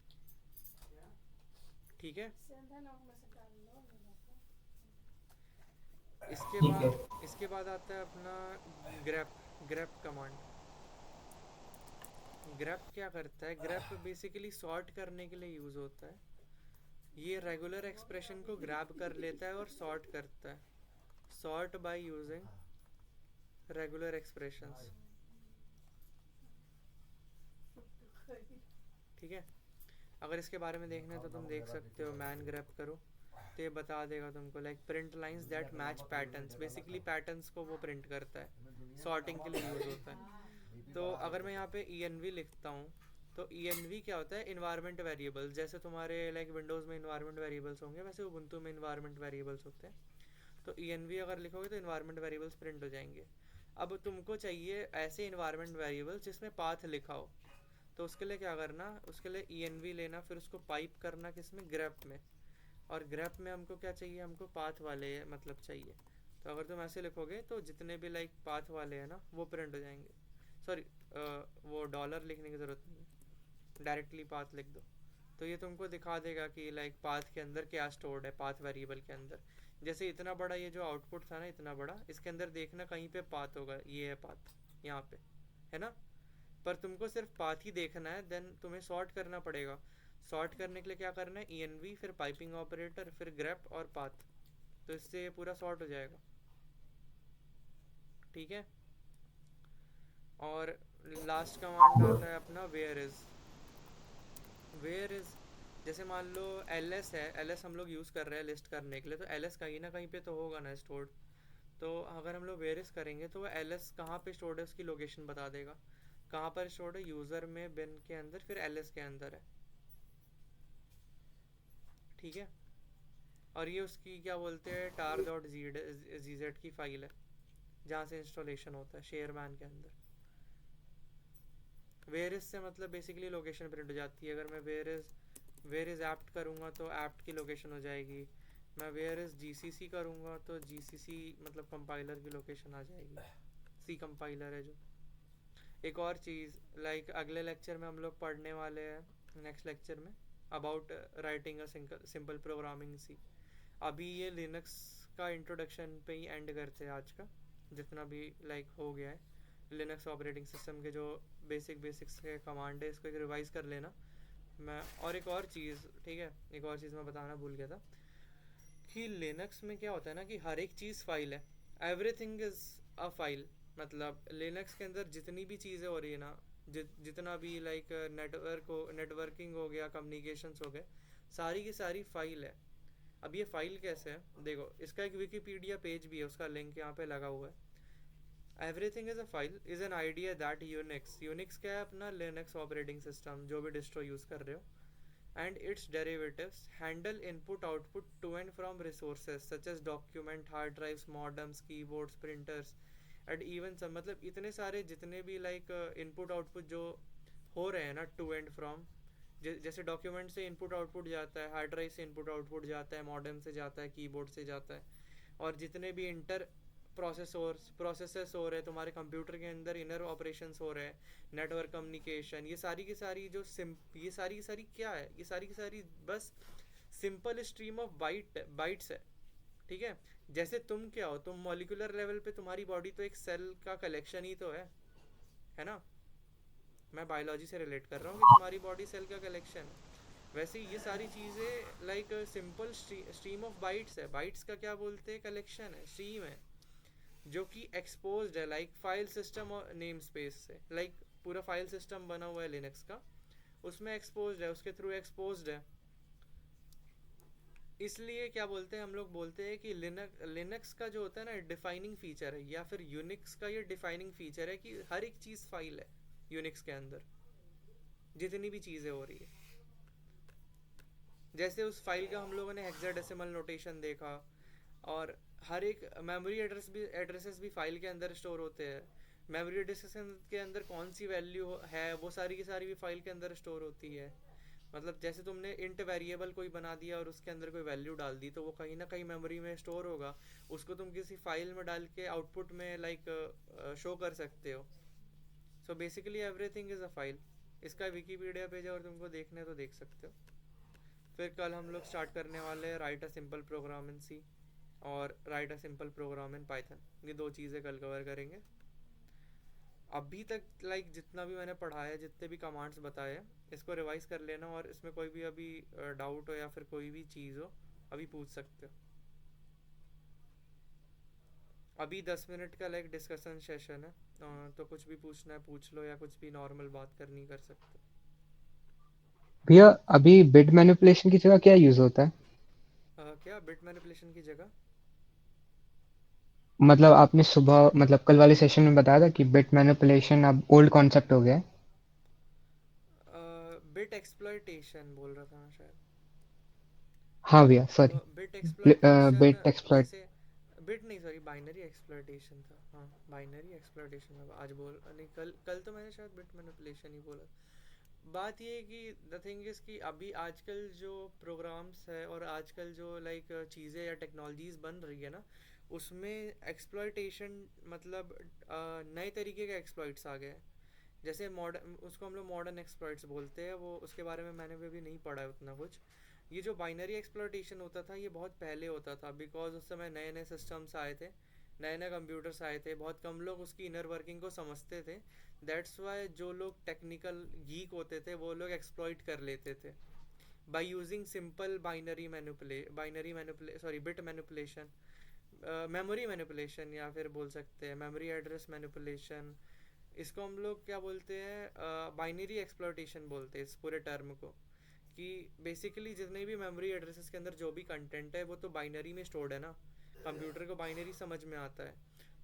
Speaker 1: ठीक है।
Speaker 3: ठीक है।
Speaker 1: इसके बाद आता है अपना ग्रेप ग्रेप कमांड। ग्रेप क्या करता है, ग्रेप बेसिकली सॉर्ट करने के लिए यूज़ होता है। ये रेगुलर एक्सप्रेशन को ग्रैब कर लेता है और सॉर्ट करता है, sort by using regular expressions. ठीक है, अगर इसके बारे में देखना है तो तुम देख सकते हो, मैन ग्रैब करो तो ये बता देगा तुमको, like print lines that match patterns, basically patterns को वो प्रिंट करता है, सॉर्टिंग के लिए यूज होता है। तो अगर मैं यहाँ पे env लिखता हूँ तो env क्या होता है, इन्वायरमेंट वेरिएबल्स। जैसे तुम्हारे लाइक विंडोज़ में इन्वायरमेंट वेरिएबल्स होंगे, वैसे उबुंटू में इन्वायरमेंट वेरिएबल्स होते हैं। तो env अगर लिखोगे तो इन्वायरमेंट वेरिएबल्स प्रिंट हो जाएंगे। अब तुमको चाहिए ऐसे इन्वायरमेंट वेरिएबल्स जिसमें पाथ लिखा हो, तो उसके लिए क्या करना, उसके लिए env लेना, फिर उसको पाइप करना किसमें, grep में। और grep में हमको क्या चाहिए, हमको पाथ वाले मतलब चाहिए। तो अगर तुम ऐसे लिखोगे तो जितने भी लाइक पाथ वाले हैं ना वो प्रिंट हो जाएंगे। सॉरी, वो डॉलर लिखने की ज़रूरत नहीं है, डायरेक्टली पाथ लिख दो। तो ये तुमको दिखा देगा कि लाइक पाथ के अंदर क्या स्टोर्ड है, पाथ वेरिएबल के अंदर। जैसे इतना बड़ा ये जो आउटपुट था ना, इतना बड़ा, इसके अंदर देखना कहीं पे पाथ होगा, ये है पाथ यहाँ पे, है ना। पर तुमको सिर्फ पाथ ही देखना है, देन तुम्हें सॉर्ट करना पड़ेगा। सॉर्ट करने के लिए क्या करना है, env फिर पाइपिंग ऑपरेटर फिर grep और पाथ, तो इससे ये पूरा सॉर्ट हो जाएगा। ठीक है, और लास्ट कमांड आता है अपना वेयर इज। वेयर इज, जैसे मान लो ls है, ls हम लोग यूज़ कर रहे हैं लिस्ट करने के लिए, तो ls कहीं ना कहीं पे तो होगा ना स्टोर्ड। तो अगर हम लोग वेयर इज करेंगे तो वो ls कहाँ पे स्टोर्ड है उसकी लोकेशन बता देगा। कहाँ पर स्टोर्ड है, यूज़र में बिन के अंदर, फिर ls के अंदर है। ठीक है, और ये उसकी क्या बोलते हैं, tar.gz की फाइल है जहाँ से इंस्टॉलेशन होता है शेयरमैन के अंदर। वेयर इज से मतलब बेसिकली लोकेशन प्रिंट हो जाती है। अगर मैं वेयर इज एप्ट करूँगा तो एप्ट की लोकेशन हो जाएगी। मैं वेयर इज जीसीसी करूँगा तो जीसीसी मतलब कंपाइलर की लोकेशन आ जाएगी, सी कंपाइलर है जो। एक और चीज़, लाइक अगले लेक्चर में हम लोग पढ़ने वाले हैं, नेक्स्ट लेक्चर में, about writing a simple programming C. अभी ये लिनक्स का इंट्रोडक्शन पे ही एंड करते हैं आज का, जितना भी लाइक हो गया है लिनक्स ऑपरेटिंग सिस्टम के जो बेसिक्स के कमांड है, इसको एक रिवाइज कर लेना। मैं और एक और चीज़, ठीक है, एक और चीज़ मैं बताना भूल गया था कि लिनक्स में क्या होता है ना कि हर एक चीज़ फाइल है, एवरीथिंग इज़ अ फाइल। मतलब लिनक्स के अंदर जितनी भी चीज़ें हो रही है ना, जितना भी लाइक नेटवर्किंग हो गया, कम्युनिकेशंस हो गए, सारी की सारी फाइल है। अब ये फाइल कैसे है, देखो इसका एक विकीपीडिया पेज भी है, उसका लिंक यहाँ पे लगा हुआ है। Everything is a file is an idea that Unix क्या है, अपना लिनक्स ऑपरेटिंग सिस्टम जो भी डिस्ट्रो यूज़ कर रहे हो, and its derivatives handle input output to and from resources such as document, hard drives, modems, keyboards, printers and even सब, मतलब इतने सारे जितने भी लाइक इनपुट आउटपुट जो हो रहे हैं ना टू एंड फ्रॉम, जैसे डॉक्यूमेंट से इनपुट आउटपुट जाता है, हार्ड ड्राइव से इनपुट आउटपुट जाता है, मॉडेम से जाता है, कीबोर्ड से जाता है, और जितने भी इंटर प्रोसेसेस हो रहे हैं तुम्हारे कंप्यूटर के अंदर, इनर ऑपरेशंस हो रहे हैं, नेटवर्क कम्युनिकेशन, ये सारी की सारी जो ये सारी की सारी क्या है, ये सारी की सारी बस सिंपल स्ट्रीम ऑफ बाइट्स है। ठीक है, जैसे तुम क्या हो, तुम मॉलिक्यूलर लेवल पे तुम्हारी बॉडी तो एक सेल का कलेक्शन ही तो है ना। मैं बायोलॉजी से रिलेट कर रहा हूँ कि तुम्हारी बॉडी सेल का कलेक्शन है, वैसे ये सारी चीज़ें like simple stream of bytes है। बाइट्स का क्या बोलते हैं, कलेक्शन है, स्ट्रीम है, जो कि एक्सपोज्ड है लाइक फाइल सिस्टम और नेम स्पेस से। लाइक पूरा फाइल सिस्टम बना हुआ है लिनक्स का, उसमें एक्सपोज्ड है, उसके थ्रू एक्सपोज्ड है। इसलिए क्या बोलते हैं, हम लोग बोलते हैं कि लिनक्स का जो होता है ना डिफाइनिंग फीचर है, या फिर यूनिक्स का ये डिफाइनिंग फीचर है कि हर एक चीज़ फाइल है यूनिक्स के अंदर, जितनी भी चीज़ें हो रही है। जैसे उस फाइल का हम लोगों ने हेक्साडेसिमल नोटेशन देखा, और हर एक मेमोरी एड्रेसेस भी फाइल के अंदर स्टोर होते हैं। मेमोरी एड्रेसेस के अंदर कौन सी वैल्यू है वो सारी की सारी भी फाइल के अंदर स्टोर होती है। मतलब जैसे तुमने इंट वेरिएबल कोई बना दिया और उसके अंदर कोई वैल्यू डाल दी, तो वो कहीं ना कहीं मेमोरी में स्टोर होगा, उसको तुम किसी फाइल में डाल के आउटपुट में लाइक शो कर सकते हो। So basically everything is a file. इसका विकीपीडिया पेज और तुमको देखना है तो देख सकते हो। फिर कल हम लोग स्टार्ट करने वाले हैं write a simple program in C और write a simple program in Python. ये दो चीज़ें कल कवर करेंगे। अभी तक लाइक जितना भी मैंने पढ़ा है, जितने भी कमांड्स बताए हैं, इसको रिवाइज कर लेना, और इसमें कोई भी अभी डाउट हो या फिर कोई भी चीज़ हो, अभी पूछ सकते हो। अभी 10 मिनट का लाइक डिस्कशन सेशन है, तो कुछ भी पूछना है पूछ लो, या कुछ भी नॉर्मल बात करनी कर सकते
Speaker 4: भैया अभी बिट मैनिपुलेशन की जगह क्या यूज होता है?
Speaker 1: हो। क्या बिट मैनिपुलेशन की जगह?
Speaker 4: मतलब आपने सुबह मतलब कल वाले सेशन में बताया था कि बिट मैनिपुलेशन अब ओल्ड कॉन्सेप्ट हो गया है।
Speaker 1: बिट एक्सप्लॉयटेशन बोल रहा था मैं शायद।
Speaker 4: हाँ भैया
Speaker 1: तो
Speaker 4: sorry.
Speaker 1: Bit exploitation,
Speaker 4: bit exploit.
Speaker 1: जैसे बिट नहीं, सॉरी, बाइनरी एक्सप्लॉयटेशन था। हाँ, बाइनरी एक्सप्लॉयटेशन था आज बोल नहीं, कल कल तो मैंने शायद बिट मैनिपुलेशन ही बोला। बात ये है कि द थिंग इज़ कि अभी आजकल जो प्रोग्राम्स है और आजकल जो लाइक चीज़ें या टेक्नोलॉजीज बन रही है ना, उसमें एक्सप्लॉयटेशन मतलब नए तरीके के एक्सप्लॉइट्स आ गए हैं। जैसे मॉडर्न, उसको हम लोग मॉडर्न एक्सप्लॉइट्स बोलते हैं, वो उसके बारे में मैंने भी अभी नहीं पढ़ा है उतना कुछ। ये जो बाइनरी एक्सप्लॉयटेशन होता था ये बहुत पहले होता था, बिकॉज उस समय नए नए सिस्टम्स आए थे, नए नए कंप्यूटर्स आए थे, बहुत कम लोग उसकी इनर वर्किंग को समझते थे। दैट्स वाई जो लोग टेक्निकल गीक होते थे वो लोग एक्सप्लॉइट कर लेते थे by using simple binary manipula sorry bit manipulation, memory manipulation, या फिर बोल सकते हैं मेमोरी एड्रेस मैनिपुलेशन। इसको हम लोग क्या बोलते हैं, बाइनरी एक्सप्लॉयटेशन बोलते हैं इस पूरे टर्म को। कि बेसिकली जितने भी मेमोरी एड्रेसेस के अंदर जो भी कंटेंट है वो तो बाइनरी में स्टोर्ड है ना, कंप्यूटर को बाइनरी समझ में आता है।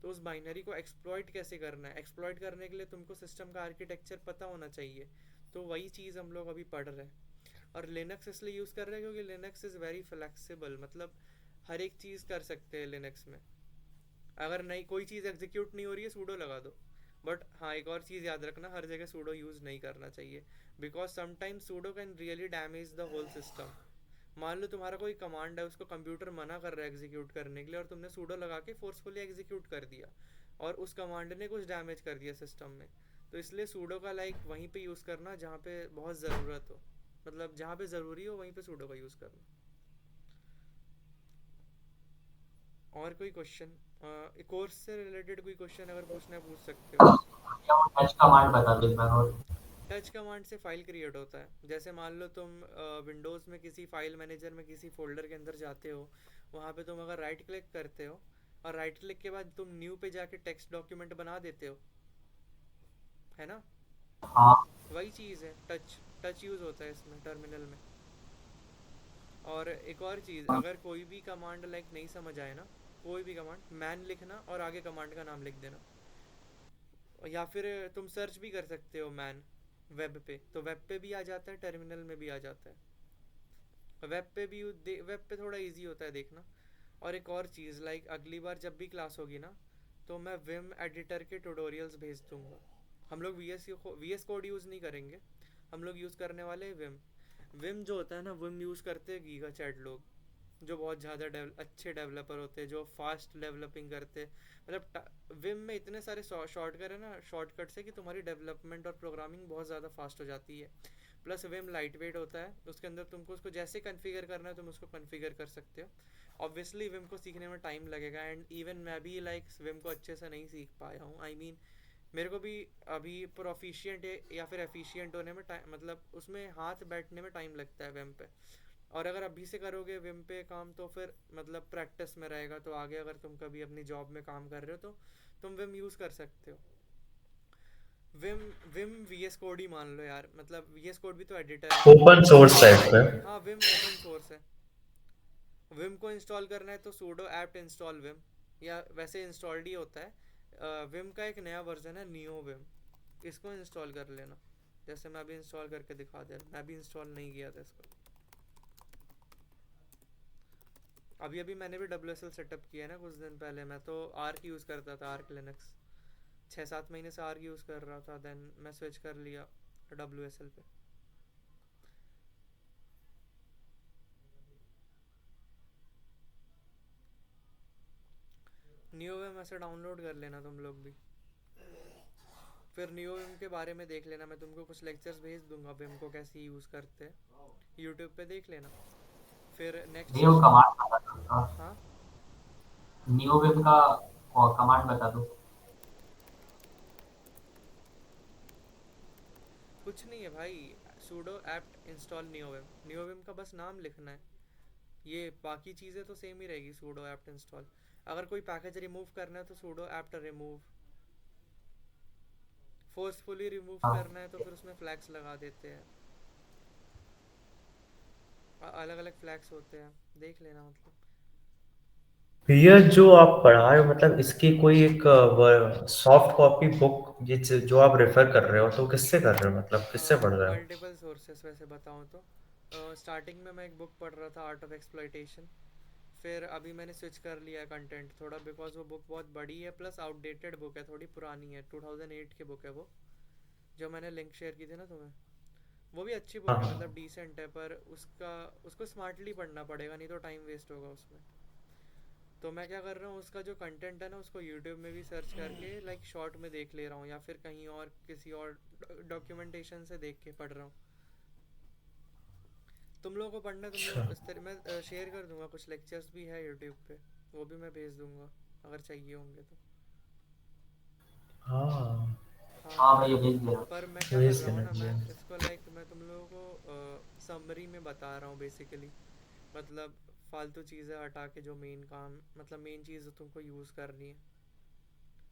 Speaker 1: तो उस बाइनरी को एक्सप्लॉइट कैसे करना है, एक्सप्लॉइट करने के लिए तुमको सिस्टम का आर्किटेक्चर पता होना चाहिए। तो वही चीज़ हम लोग अभी पढ़ रहे हैं। और लिनक्स इसलिए यूज़ कर रहे हैं क्योंकि लिनक्स इज़ वेरी फ्लेक्सिबल, मतलब हर एक चीज़ कर सकते हैं लिनक्स में। अगर नहीं, कोई चीज़ एग्जीक्यूट नहीं हो रही है, सूडो लगा दो। बट हाँ, एक और चीज़ याद रखना, हर जगह सूडो यूज़ नहीं करना चाहिए, because sometimes sudo can really damage the whole system. मान लो तुम्हारा कोई कमांड है, उसको कंप्यूटर मना कर रहा है एग्जीक्यूट करने के लिए, और तुमने सूडो लगा के फोर्सफुली एग्जीक्यूट कर दिया, और उस कमांड ने कुछ डैमेज कर दिया सिस्टम में। तो इसलिए सूडो का लाइक वहीं पे यूज़ करना जहाँ पे बहुत ज़रूरत हो, मतलब जहाँ पे ज़रूरी हो वहीं पे सूडो का यूज़ करना। और कोई क्वेश्चन, कोर्स से रिलेटेड कोई क्वेश्चन अगर पूछना है पूछ सकते हो।
Speaker 3: क्या वो टच कमांड बता दो एक बार और।
Speaker 1: टच कमांड से फाइल क्रिएट होता है। जैसे मान लो तुम विंडोज़ में किसी फाइल मैनेजर में किसी फोल्डर के अंदर जाते हो, वहाँ पे तुम अगर राइट क्लिक करते हो, और राइट क्लिक के बाद तुम न्यू पे जाके टेक्स्ट डॉक्यूमेंट बना देते हो, है ना?
Speaker 3: हाँ।
Speaker 1: वही चीज़ है, टच। टच यूज़ होता है इसमें टर्मिनल में। और एक और चीज़, अगर कोई भी कमांड लाइक नहीं समझ आए ना, कोई भी कमांड, मैन लिखना और आगे कमांड का नाम लिख देना। या फिर तुम सर्च भी कर सकते हो मैन वेब पे, तो वेब पे भी आ जाता है, टर्मिनल में भी आ जाता है। वेब पे थोड़ा इजी होता है देखना। और एक और चीज़, लाइक अगली बार जब भी क्लास होगी ना, तो मैं विम एडिटर के ट्यूटोरियल्स भेज दूंगा। हम लोग वी एस कोड यूज़ नहीं करेंगे, हम लोग यूज़ करने वाले हैं विम। विम जो होता है ना, विम यूज़ करते हैं गीगा चैट लोग, जो बहुत ज़्यादा अच्छे डेवलपर होते हैं, जो फास्ट डेवलपिंग करते हैं। मतलब विम में इतने सारे शॉर्टकट है ना, शॉर्टकट्स है कि तुम्हारी डेवलपमेंट और प्रोग्रामिंग बहुत ज़्यादा फास्ट हो जाती है। प्लस विम लाइट वेट होता है, उसके अंदर तुमको उसको जैसे कन्फिगर करना है तुम उसको कन्फिगर कर सकते हो। ऑब्वियसली विम को सीखने में टाइम लगेगा, एंड इवन मैं भी लाइक विम को अच्छे से नहीं सीख पाया हूँ। आई मीन मेरे को भी अभी प्रोफिशिएंट या फिर एफिशिएंट होने में टाइम, मतलब उसमें हाथ बैठने में टाइम लगता है विम पे। और अगर अभी से करोगे विम पे काम, तो फिर मतलब प्रैक्टिस में रहेगा, तो आगे अगर तुम कभी अपनी जॉब में काम कर रहे हो तो तुम विम यूज़ कर सकते हो। Vim Vim V S code ही मान लो यार, मतलब वी एस कोड भी तो एडिटर है।
Speaker 2: ओपन सोर्स टाइप का।
Speaker 1: हाँ, विम ओपन सोर्स है। विम को इंस्टॉल करना है तो सूडो ऐप्ट इंस्टॉल विम, या वैसे इंस्टॉल्ड ही होता है। विम का एक नया वर्जन है नियो विम, इसको इंस्टॉल कर लेना। जैसे मैं अभी इंस्टॉल करके दिखा दे रहा, मैं भी इंस्टॉल नहीं किया था इसको। अभी अभी मैंने भी WSL सेटअप किया है ना कुछ दिन पहले। मैं तो आर्क यूज़ करता था, आर्क लिनक्स 6-7 महीने से आर्क यूज़ कर रहा था, देन मैं स्विच कर लिया WSL पे। नियो विम ऐसे डाउनलोड कर लेना तुम लोग भी, फिर नियो विम के बारे में देख लेना। मैं तुमको कुछ लेक्चर्स भेज दूंगा विम को कैसे यूज़ करते हैं, यूट्यूब पे देख लेना। फिर नेक्स्ट
Speaker 3: नहीं वो
Speaker 1: सेशन।
Speaker 3: कमांड बता दो उसका।
Speaker 1: हाँ,
Speaker 3: न्यू वेब का कमांड बता दो।
Speaker 1: कुछ नहीं है भाई, sudo apt install neovim, neovim का बस नाम लिखना है। ये बाकी चीज़ें तो सेम ही रहेगी, sudo apt install। अगर कोई पैकेज रिमूव करना है तो sudo apt remove, forcefully remove
Speaker 3: हाँ।
Speaker 1: करना है तो फिर उसमें फ्लैग्स लगा देते हैं, अलग अलग फ्लैग्स होते हैं, देख लेना मतलब।
Speaker 2: भैया जो आप पढ़ा रहे हो मतलब इसकी कोई एक सॉफ्ट कॉपी बुक ये जो आप रेफर कर रहे हो तो किससे कर रहे हो मतलब किससे पढ़ रहे हो?
Speaker 1: मल्टीपल सोर्सेस वैसे बताऊँ तो, स्टार्टिंग में मैं एक बुक पढ़ रहा था, आर्ट ऑफ एक्सप्लॉइटेशन। फिर अभी मैंने स्विच कर लिया है कंटेंट थोड़ा, बिकॉज वो बुक बहुत बड़ी है प्लस आउटडेटेड बुक है, थोड़ी पुरानी है, 2008 की बुक है वो, जो मैंने लिंक शेयर की थी ना तुम्हें। वो भी अच्छी बुक है,
Speaker 2: हाँ
Speaker 1: मतलब डिसेंट है, पर उसका उसको स्मार्टली पढ़ना पड़ेगा, नहीं तो टाइम वेस्ट होगा उसमें। तो मैं क्या कर रहा हूँ, उसका जो कंटेंट है ना उसको यूट्यूब में भी सर्च करके लाइक शॉर्ट में देख ले रहा हूँ, या फिर कहीं और किसी और डॉक्यूमेंटेशन से देख के पढ़ रहा हूँ। तुम लोगों को पढ़ना है, तुम
Speaker 2: अच्छा।
Speaker 1: लोग इस तरह मैं शेयर कर दूंगा, कुछ लेक्चर्स भी है यूट्यूब पे, वो भी मैं भेज दूंगा अगर चाहिए होंगे तो।
Speaker 2: हाँ
Speaker 3: हाँ
Speaker 1: हाँ,
Speaker 3: भैया भेज दे रहा हूँ।
Speaker 1: पर मैं क्या कर
Speaker 2: भेज
Speaker 1: रहा हूँ
Speaker 2: देना
Speaker 1: ना, मैं
Speaker 2: भैया।
Speaker 1: इसको लाइक मैं तुम लोगों को समरी में बता रहा हूँ बेसिकली, मतलब फालतू चीज़ें हटा के जो मेन काम, मतलब मेन चीज़ जो तुमको यूज़ करनी है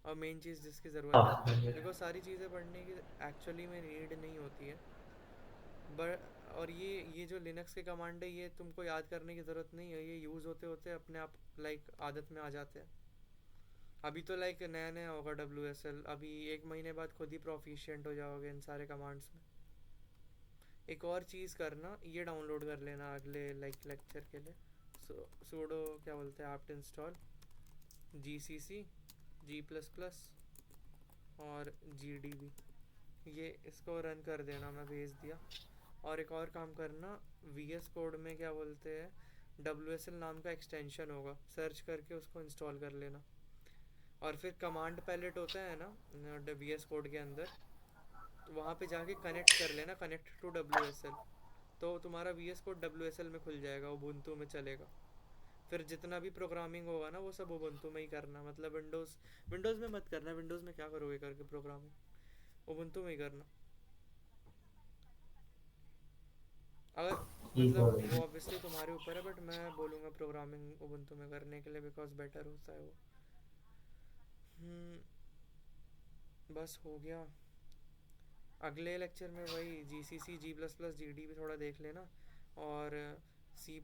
Speaker 1: और मेन चीज़ जिसकी ज़रूरत है।
Speaker 2: हाँ भैया।
Speaker 1: बिकॉज सारी चीज़ें पढ़ने की एक्चुअली में नीड नहीं होती है, बट और ये जो लिनक्स के कमांड है ये तुमको याद करने की ज़रूरत नहीं है, ये यूज़ होते होते अपने आप लाइक आदत में आ जाते हैं। अभी तो लाइक नया नया होगा WSL, अभी एक महीने बाद खुद ही प्रोफिशिएंट हो जाओगे इन सारे कमांड्स में। एक और चीज़ करना, ये डाउनलोड कर लेना अगले लाइक लेक्चर के लिए। सूडो क्या बोलते हैं, apt इंस्टॉल GCC G++ और GDB, ये इसको रन कर देना, मैं भेज दिया। और एक और काम करना, VS कोड में क्या बोलते हैं, WSL नाम का एक्सटेंशन होगा, सर्च करके उसको इंस्टॉल कर लेना। और फिर कमांड पैलेट होता है ना VS कोड के अंदर, वहाँ पे जाके कनेक्ट कर लेना, कनेक्ट टू WSL, तो तुम्हारा VS कोड WSL में खुल जाएगा, उबुंटू में चलेगा। फिर जितना भी प्रोग्रामिंग होगा ना वो सब उबुंटू में ही करना, मतलब विंडोज़ विंडोज़ में मत करना, विंडोज़ में क्या करोगे करके प्रोग्रामिंग, उबुंटू में ही करना। अगर
Speaker 3: ठीक है
Speaker 1: मतलब वो
Speaker 3: भैया।
Speaker 1: ऑब्वियसली तुम्हारे ऊपर है, बट मैं बोलूँगा प्रोग्रामिंग उबुंटू में करने के लिए, बिकॉज बेटर होता है वो। बस हो गया। अगले लेक्चर में वही GCC G++ GD भी थोड़ा देख लेना। और C++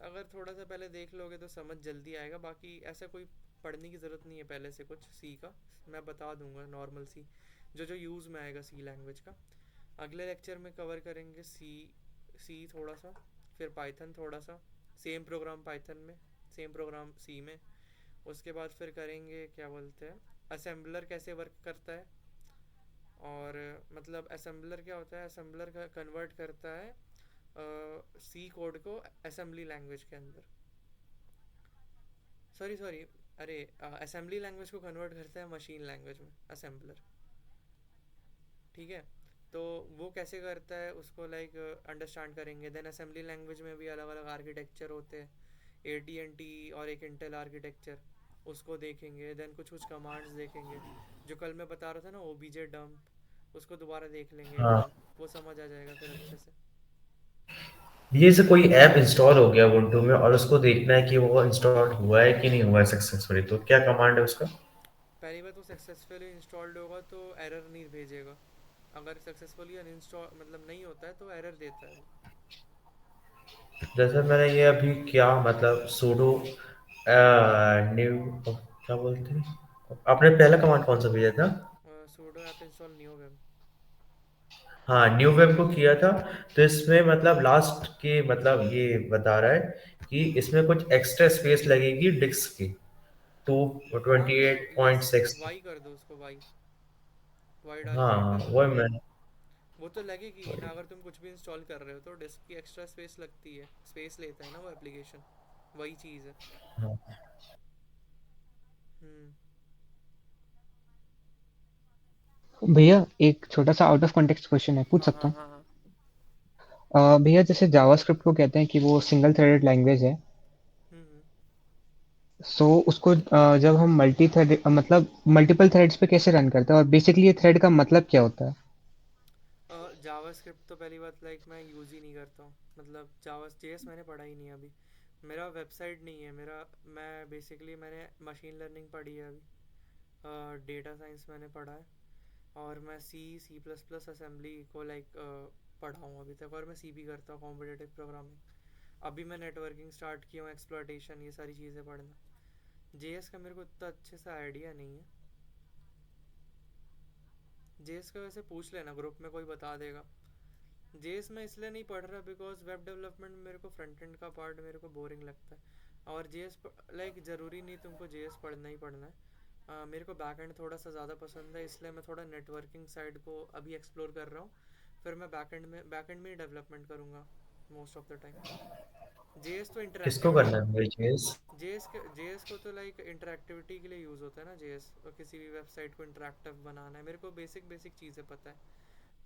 Speaker 1: अगर थोड़ा सा पहले देख लोगे तो समझ जल्दी आएगा, बाकी ऐसा कोई पढ़ने की ज़रूरत नहीं है पहले से कुछ सी का, मैं बता दूंगा नॉर्मल सी जो जो यूज़ में आएगा सी लैंग्वेज का। अगले लेक्चर में कवर करेंगे सी थोड़ा सा, फिर पाइथन थोड़ा सा, सेम प्रोग्राम पाइथन में, सेम प्रोग्राम सी में। उसके बाद फिर करेंगे क्या बोलते हैं, असेंबलर कैसे वर्क करता है, और मतलब असेंबलर क्या होता है, असेंबलर का कन्वर्ट करता है सी कोड को असेंबली लैंग्वेज के अंदर, सॉरी सॉरी, अरे असेंबली लैंग्वेज को कन्वर्ट करता है मशीन लैंग्वेज में असेंबलर, ठीक है। तो वो कैसे करता है उसको लाइक अंडरस्टैंड करेंगे। देन असेंबली लैंग्वेज में भी अलग अलग आर्किटेक्चर होते हैं, AT&T और एक इंटेल आर्किटेक्चर, उसको देखेंगे। देन कुछ कुछ कमांड्स देखेंगे, जो कल मैं बता रहा था ना OBJ डंप, उसको दोबारा देख लेंगे एक
Speaker 2: हाँ
Speaker 1: बार, वो समझ आ जाएगा फिर अच्छे से।
Speaker 2: ये से कोई ऐप इंस्टॉल हो गया ubuntu में और उसको देखना है कि वो इंस्टॉल हुआ है कि नहीं हुआ है सक्सेसफुली, तो क्या कमांड है उसका?
Speaker 1: पहली बार तो सक्सेसफुली इंस्टॉल्ड होगा तो एरर नहीं भेजेगा, अगर सक्सेसफुली अनइंस्टॉल मतलब नहीं होता है तो एरर देता है वो।
Speaker 2: जैसे मैंने ये अभी किया मतलब sudo न्यू क्या बोलते हैं, आपने पहला कमांड कौन सा भेजा था?
Speaker 1: Pseudo app install new web.
Speaker 2: हाँ न्यू वेब को किया था। तो इसमें मतलब लास्ट के मतलब ये बता रहा है कि इसमें कुछ एक्स्ट्रा स्पेस लगेगी डिस्क की, टू
Speaker 1: हाँ
Speaker 2: ट्वेंटी
Speaker 1: तो
Speaker 2: eight point
Speaker 1: less
Speaker 2: six
Speaker 1: Y कर दो उसको, वाई, वाई डाल के
Speaker 2: हाँ
Speaker 1: एंटर
Speaker 2: वो
Speaker 1: करो।
Speaker 2: मैं
Speaker 1: वो तो लगेगी ही ना, अगर तुम कुछ भी इंस्टॉल कर रहे हो तो डिस्क की एक्स्ट्रा स्पेस लगती है, स्पेस लेता है ना वो एप्लीकेशन, वही चीज़ है।
Speaker 2: हाँ
Speaker 1: हम्म।
Speaker 4: भैया एक छोटा सा आउट ऑफ कॉन्टेक्स्ट क्वेश्चन है, पूछ
Speaker 1: हाँ
Speaker 4: सकता
Speaker 1: हाँ
Speaker 4: हूँ?
Speaker 1: हाँ हाँ।
Speaker 4: भैया जैसे जावास्क्रिप्ट को कहते हैं कि वो सिंगल थ्रेडेड लैंग्वेज है,
Speaker 1: हम्म।
Speaker 4: सो उसको जब हम मल्टी थ्रेड मतलब मल्टीपल थ्रेड्स पे कैसे रन करते हैं, और बेसिकली ये थ्रेड का मतलब क्या होता है?
Speaker 1: जावास्क्रिप्ट तो पहली बात लाइक मैं यूज़ ही नहीं करता हूँ, मतलब जावा जेएस मैंने पढ़ा ही नहीं है अभी। मेरा वेबसाइट नहीं है मेरा। मैं बेसिकली मैंने मशीन लर्निंग पढ़ी है अभी, डेटा साइंस मैंने पढ़ा है, और मैं सी प्लस प्लस असेंबली को लाइक पढ़ा हूँ अभी तक, और मैं सी भी करता हूँ, कॉम्पिटेटिव प्रोग्रामिंग। अभी मैं नेटवर्किंग स्टार्ट किया हूँ, एक्सप्लॉयटेशन, ये सारी चीज़ें पढ़ना। जेएस का मेरे को इतना अच्छे से आइडिया नहीं है। जेएस का वैसे पूछ लेना, ग्रुप में कोई बता देगा। जेएस मैं इसलिए नहीं पढ़ रहा बिकॉज वेब डेवलपमेंट में मेरे को फ्रंट एंड का पार्ट मेरे को बोरिंग लगता है, और जेएस लाइक ज़रूरी नहीं तुमको जेएस पढ़ना ही पढ़ना है। मेरे को बैक एंड थोड़ा सा ज़्यादा पसंद है, इसलिए मैं थोड़ा नेटवर्किंग साइड को अभी एक्सप्लोर कर रहा हूँ। फिर मैं बैक एंड में ही डेवलपमेंट करूँगा most of the time. JS तो
Speaker 2: किसको
Speaker 1: इंटरेक्टिविटी,
Speaker 2: करना है भाई चेस?
Speaker 1: जेएस को तो लाइक इंटरेक्टिविटी के लिए यूज़ होता है ना जेएस, और किसी भी वेबसाइट को इंटरेक्टिव बनाना है। मेरे को बेसिक बेसिक चीज़ें पता है,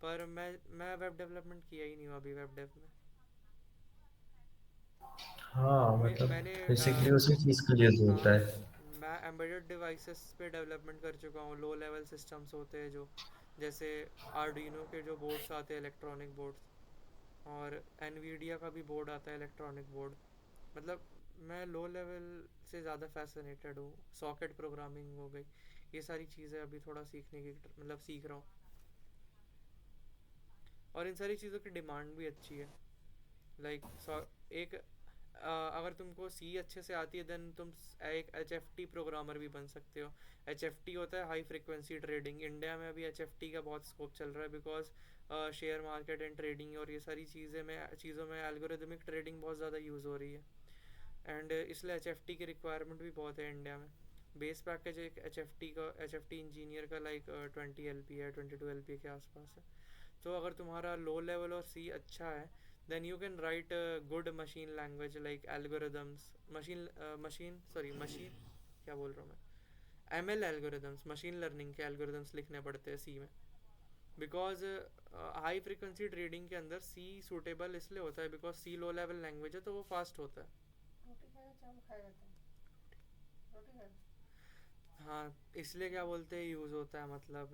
Speaker 1: पर मैं वेब डेवलपमेंट किया ही नहीं हूँ अभी वेब डेव में।
Speaker 2: हाँ मतलब
Speaker 1: मैंने
Speaker 2: बेसिकली उसी चीज के लिए तो
Speaker 1: हाँ,
Speaker 2: होता है।
Speaker 1: मैं एम्बेडेड डिवाइसेस पे डेवलपमेंट कर चुका हूँ। लो लेवल सिस्टम्स होते हैं जो, जैसे आर्डिनो के जो बोर्ड्स आते हैं, इलेक्ट्रॉनिक बोर्ड्स, और एनवीडिया का भी बोर्ड आता है, इलेक्ट्रॉनिक बोर्ड। मतलब मैं लो लेवल से ज़्यादा फैसिनेटेड हूँ। सॉकेट प्रोग्रामिंग हो गई, ये सारी चीज़ें अभी थोड़ा सीखने की मतलब सीख रहा हूँ, और इन सारी चीज़ों की डिमांड भी अच्छी है। लाइक एक अगर तुमको सी अच्छे से आती है देन तुम एक एच एफ टी प्रोग्रामर भी बन सकते हो। एच एफ टी होता है हाई फ्रिक्वेंसी ट्रेडिंग। इंडिया में अभी एच एफ टी का बहुत स्कोप चल रहा है because share market and trading और ये सारी चीज़ों में एल्गोरिदमिक ट्रेडिंग बहुत ज़्यादा यूज़ हो रही है, एंड इसलिए एच एफ टी की रिक्वायरमेंट भी बहुत है इंडिया में। बेस पैकेज एक एच एफ टी इंजीनियर का लाइक 20 LP है, 22 LP के आसपास है। तो अगर तुम्हारा लो लेवल और सी अच्छा है then you can write good machine language like algorithms, machine क्या बोल रहा हूँ मैं, M L algorithms, machine learning के एल्गोरिदम्स लिखने पड़ते हैं सी में। बिकॉज हाई फ्रिक्वेंसी ट्रेडिंग के अंदर सी सूटेबल इसलिए होता है because C low level language है, तो वो फास्ट होता है। हाँ, इसलिए क्या बोलते हैं यूज़ होता है, मतलब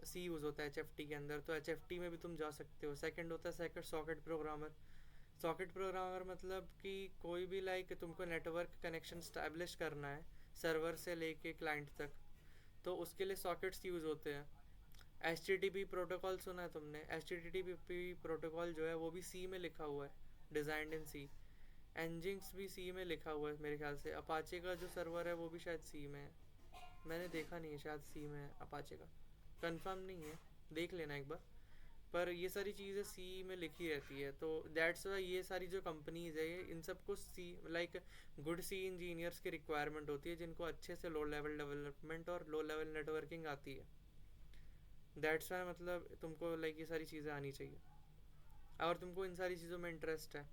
Speaker 1: सी यूज़ होता है एच एफ टी के अंदर, तो एच एफ टी में भी तुम जा सकते हो। सेकंड होता है सॉकेट प्रोग्रामर। सॉकेट प्रोग्रामर मतलब कि कोई भी लाइक तुमको नेटवर्क कनेक्शन स्टैब्लिश करना है सर्वर से लेके क्लाइंट तक, तो उसके लिए सॉकेट्स यूज़ होते हैं। H T T P protocol सुना है तुमने? H T T P protocol जो है वो भी सी में लिखा हुआ है, डिज़ाइंड इन सी। एनजिंक्स भी सी में लिखा हुआ है मेरे ख्याल से। अपाचे का जो सर्वर है वो भी शायद सी में है, मैंने देखा नहीं है, शायद सी में है अपाचे का, कंफर्म नहीं है, देख लेना एक बार। पर ये सारी चीज़ें सी में लिखी रहती है, तो दैट्स वाई ये सारी जो कंपनीज है इन सबको सी लाइक गुड सी इंजीनियर्स की रिक्वायरमेंट होती है जिनको अच्छे से लो लेवल डेवलपमेंट और लो लेवल नेटवर्किंग आती है। दैट्स वाई मतलब तुमको लाइक ये सारी चीज़ें आनी चाहिए अगर तुमको इन सारी चीज़ों में इंटरेस्ट है।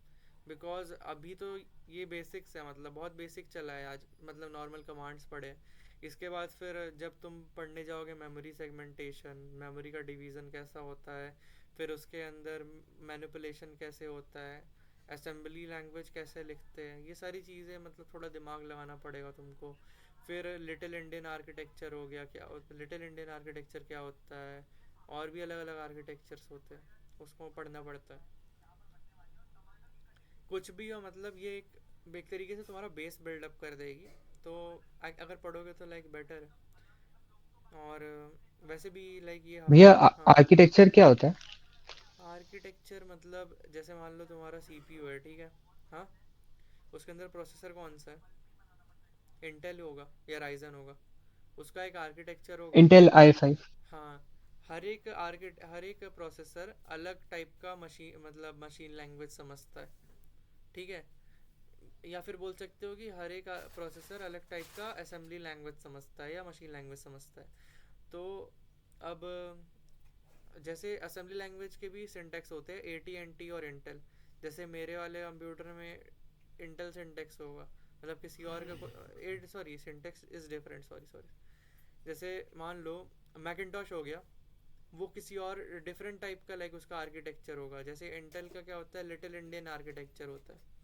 Speaker 1: बिकॉज अभी तो ये बेसिक्स है, मतलब बहुत बेसिक चला है आज, मतलब नॉर्मल कमांड्स पढ़े। इसके बाद फिर जब तुम पढ़ने जाओगे मेमोरी सेगमेंटेशन, मेमोरी का डिवीज़न कैसा होता है, फिर उसके अंदर मैनिपुलेशन कैसे होता है, असेंबली लैंग्वेज कैसे लिखते हैं, ये सारी चीज़ें मतलब थोड़ा दिमाग लगाना पड़ेगा तुमको। फिर लिटिल इंडियन आर्किटेक्चर हो गया, लिटिल इंडियन आर्किटेक्चर क्या होता है, और भी अलग अलग आर्किटेक्चर्स होते हैं, उसको पढ़ना पड़ता है। कुछ भी हो मतलब ये एक तरीके से तुम्हारा बेस बिल्डअप कर देगी, तो अगर पढ़ोगे तो लाइक बेटर है। और वैसे भी लाइक ये
Speaker 4: भैया
Speaker 1: हफ्ते, हाँ।
Speaker 4: आर्किटेक्चर क्या होता है?
Speaker 1: आर्किटेक्चर मतलब जैसे मान लो तुम्हारा सीपीयू है, ठीक है, हाँ, उसके अंदर प्रोसेसर कौन सा है, इंटेल होगा या राइजन होगा, उसका एक आर्किटेक्चर होगा।
Speaker 4: Intel i5।
Speaker 1: हाँ, हर एक प्रोसेसर अलग टाइप का मशीन मतलब मशीन लैंग्वेज समझता है, ठीक है। या फिर बोल सकते हो कि हर एक प्रोसेसर अलग टाइप का असेंबली लैंग्वेज समझता है या मशीन लैंग्वेज समझता है। तो अब जैसे असेंबली लैंग्वेज के भी सिंटेक्स होते हैं, AT&T और इंटेल। जैसे मेरे वाले कंप्यूटर में इंटेल सिंटेक्स होगा, मतलब किसी और का sorry syntax is different, sorry sorry. जैसे मान लो मैकिनटॉश हो गया, वो किसी और डिफरेंट टाइप का लाइक उसका आर्किटेक्चर होगा। जैसे इंटेल का क्या होता है, लिटिल इंडियन आर्किटेक्चर होता है।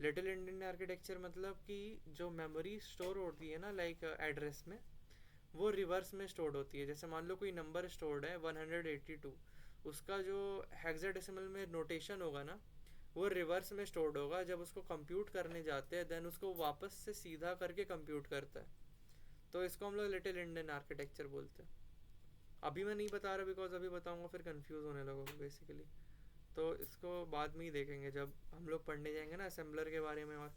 Speaker 1: लिटिल इंडियन आर्किटेक्चर मतलब कि जो मेमोरी स्टोर होती है ना लाइक एड्रेस में, वो रिवर्स में स्टोर्ड होती है। जैसे मान लो कोई नंबर स्टोर्ड है 182, उसका जो हेक्साडेसिमल में नोटेशन होगा ना, वो रिवर्स में स्टोर्ड होगा। जब उसको कंप्यूट करने जाते हैं देन उसको वापस से सीधा करके कंप्यूट करता है। तो इसको हम लोग लिटिल इंडियन आर्किटेक्चर बोलते हैं। अभी मैं नहीं बता रहा बिकॉज अभी बताऊंगा फिर कंफ्यूज होने लगोगे बेसिकली। तो इसको बाद में ही देखेंगे जब हम लोग पढ़ने जाएंगे ना असेंबलर के बारे में, और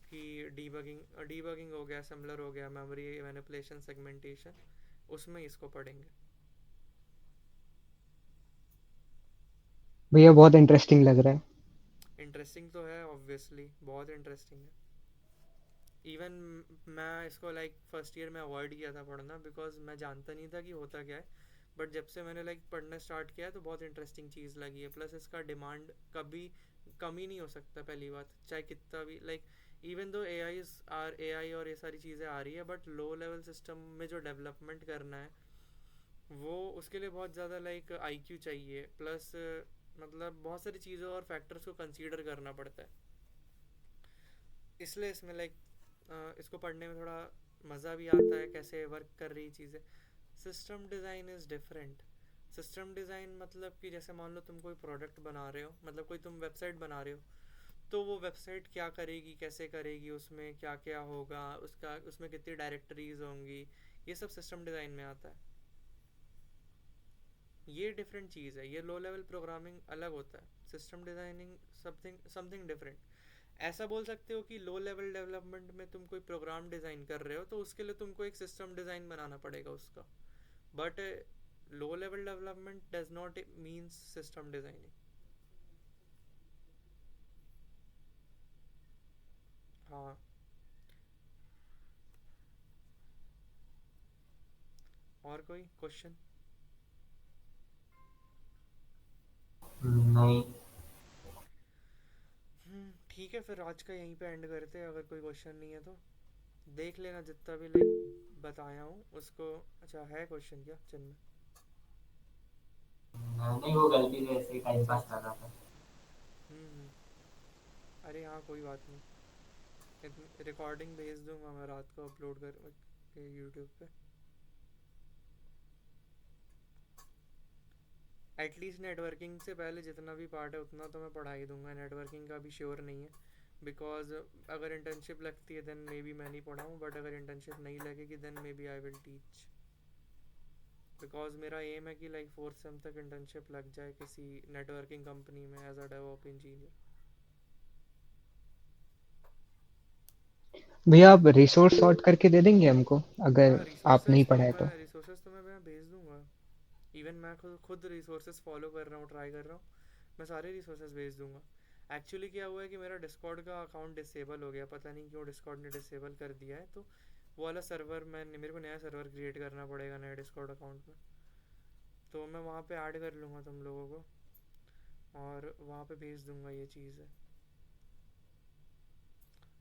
Speaker 1: कि डीबगिंग हो गया, असेंबलर हो गया, मेमोरी मैनिपुलेशन, सेगमेंटेशन, उसमें इसको पढ़ेंगे।
Speaker 4: भैया बहुत इंटरेस्टिंग लग रहा है।
Speaker 1: इंटरेस्टिंग तो है ऑब्वियसली, बहुत इंटरेस्टिंग है। इवन मैं इसको लाइक फर्स्ट ईयर में अवॉइड किया था पढ़ना बिकॉज मैं जानता नहीं था कि होता क्या है। बट जब से मैंने लाइक पढ़ना स्टार्ट किया है तो बहुत इंटरेस्टिंग चीज़ लगी है। प्लस इसका डिमांड कभी कम ही नहीं हो सकता, पहली बात, चाहे कितना भी लाइक इवन दो ए आई और ये सारी चीज़ें आ रही है, बट लो लेवल सिस्टम में जो डेवलपमेंट करना है वो उसके लिए बहुत ज़्यादा लाइक आईक्यू चाहिए। प्लस मतलब बहुत सारी चीज़ों और फैक्टर्स को कंसीडर करना पड़ता है। इसलिए इसमें लाइक इसको पढ़ने में थोड़ा मज़ा भी आता है, कैसे वर्क कर रही चीज़ें। System design is different. System design मतलब कि जैसे मान लो तुम कोई प्रोडक्ट बना रहे हो, मतलब कोई तुम वेबसाइट बना रहे हो, तो वो वेबसाइट क्या करेगी, कैसे करेगी, उसमें क्या क्या होगा, उसका उसमें कितनी डायरेक्टरीज होंगी, ये सब सिस्टम डिज़ाइन में आता है। ये डिफरेंट चीज़ है, ये लो लेवल प्रोग्रामिंग अलग होता है, system designing something something different. ऐसा बोल सकते हो कि लो लेवल डेवलपमेंट में तुम कोई प्रोग्राम डिज़ाइन कर रहे हो तो उसके लिए तुमको एक सिस्टम डिज़ाइन बनाना पड़ेगा उसका। But low level development does not means system designing. हाँ। और कोई क्वेश्चन?
Speaker 3: नहीं।
Speaker 1: ठीक है, फिर आज का यहीं पे एंड करते हैं। अगर कोई क्वेश्चन नहीं है तो देख लेना जितना भी लाइक बताया हूँ उसको। अच्छा है क्वेश्चन क्या चिन्ह?
Speaker 3: नहीं, वो गलती से ऐसे ही टाइम पास कर रहा था।
Speaker 1: हम्म। अरे हाँ कोई बात नहीं। रिकॉर्डिंग भेज दूंगा मैं रात को अपलोड कर के यूट्यूब पे। एटलीस्ट नेटवर्किंग से पहले जितना भी पार्ट है उतना तो मैं पढ़ा ही दूंगा। नेटवर्किंग का भी श्योर नहीं है बिकॉज अगर इंटर्नशिप लगती है देन मे बी मैं नहीं पढ़ाऊँ, बट अगर इंटर्नशिप नहीं लगेगी then may be I will teach. Because मेरा एम है कि लाइक फोर्थ सेम तक इंटर्नशिप लग जाए किसी नेटवर्किंग कंपनी में एज अ डेवलप इंजीनियर।
Speaker 4: भैया आप रिसोर्स सॉर्ट करके दे देंगे हमको अगर
Speaker 1: हाँ
Speaker 4: आप नहीं
Speaker 1: रिसोर्सेज तो
Speaker 4: पढ़ाए तो?
Speaker 1: मैं भेज दूंगा। इवन मैं खुद रिसोर्सेज फॉलो कर रहा हूँ, ट्राई कर रहा हूँ, मैं सारे रिसोर्सेज भेज दूंगा। एक्चुअली क्या हुआ है कि मेरा डिस्कॉर्ड का अकाउंट डिसेबल हो गया, पता नहीं क्यों डिस्कॉर्ड ने डिसेबल कर दिया है। तो वो वाला सर्वर मेरे को नया सर्वर क्रिएट करना पड़ेगा नया डिस्कॉर्ड अकाउंट में। तो मैं वहाँ पे ऐड कर लूँगा तुम लोगों को और वहाँ पे भेज दूंगा ये चीज़ है।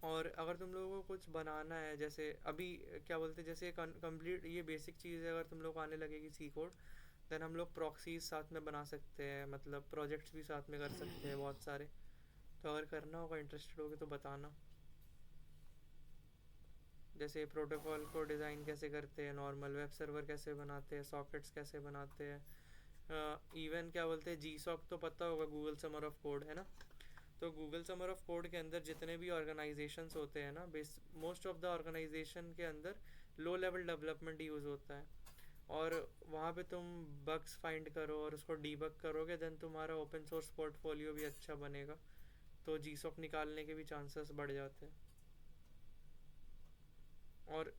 Speaker 1: और अगर तुम लोगों को कुछ बनाना है, जैसे अभी क्या बोलते हैं, जैसे कंप्लीट ये बेसिक चीज़ है, अगर तुम लोग को आने लगेगी सी कोड देन हम लोग प्रॉक्सीज साथ में बना सकते हैं, मतलब प्रोजेक्ट्स भी साथ में कर सकते हैं बहुत सारे। तो अगर करना होगा, इंटरेस्टेड होगे तो बताना। जैसे प्रोटोकॉल को डिज़ाइन कैसे करते हैं, नॉर्मल वेब सर्वर कैसे बनाते हैं, सॉकेट्स कैसे बनाते हैं, इवन क्या बोलते हैं जी सॉक तो पता होगा, गूगल समर ऑफ कोड है ना। तो गूगल समर ऑफ कोड के अंदर जितने भी ऑर्गेनाइजेशंस होते हैं ना, मोस्ट ऑफ द ऑर्गेनाइजेशन के अंदर लो लेवल डेवलपमेंट यूज़ होता है। और वहाँ पे तुम बग्स फाइंड करो और उसको डीबग करोगे देन तुम्हारा ओपन सोर्स पोर्टफोलियो भी अच्छा बनेगा। तो जी सॉक निकालने के भी चांसेस बढ़ जाते हैं। और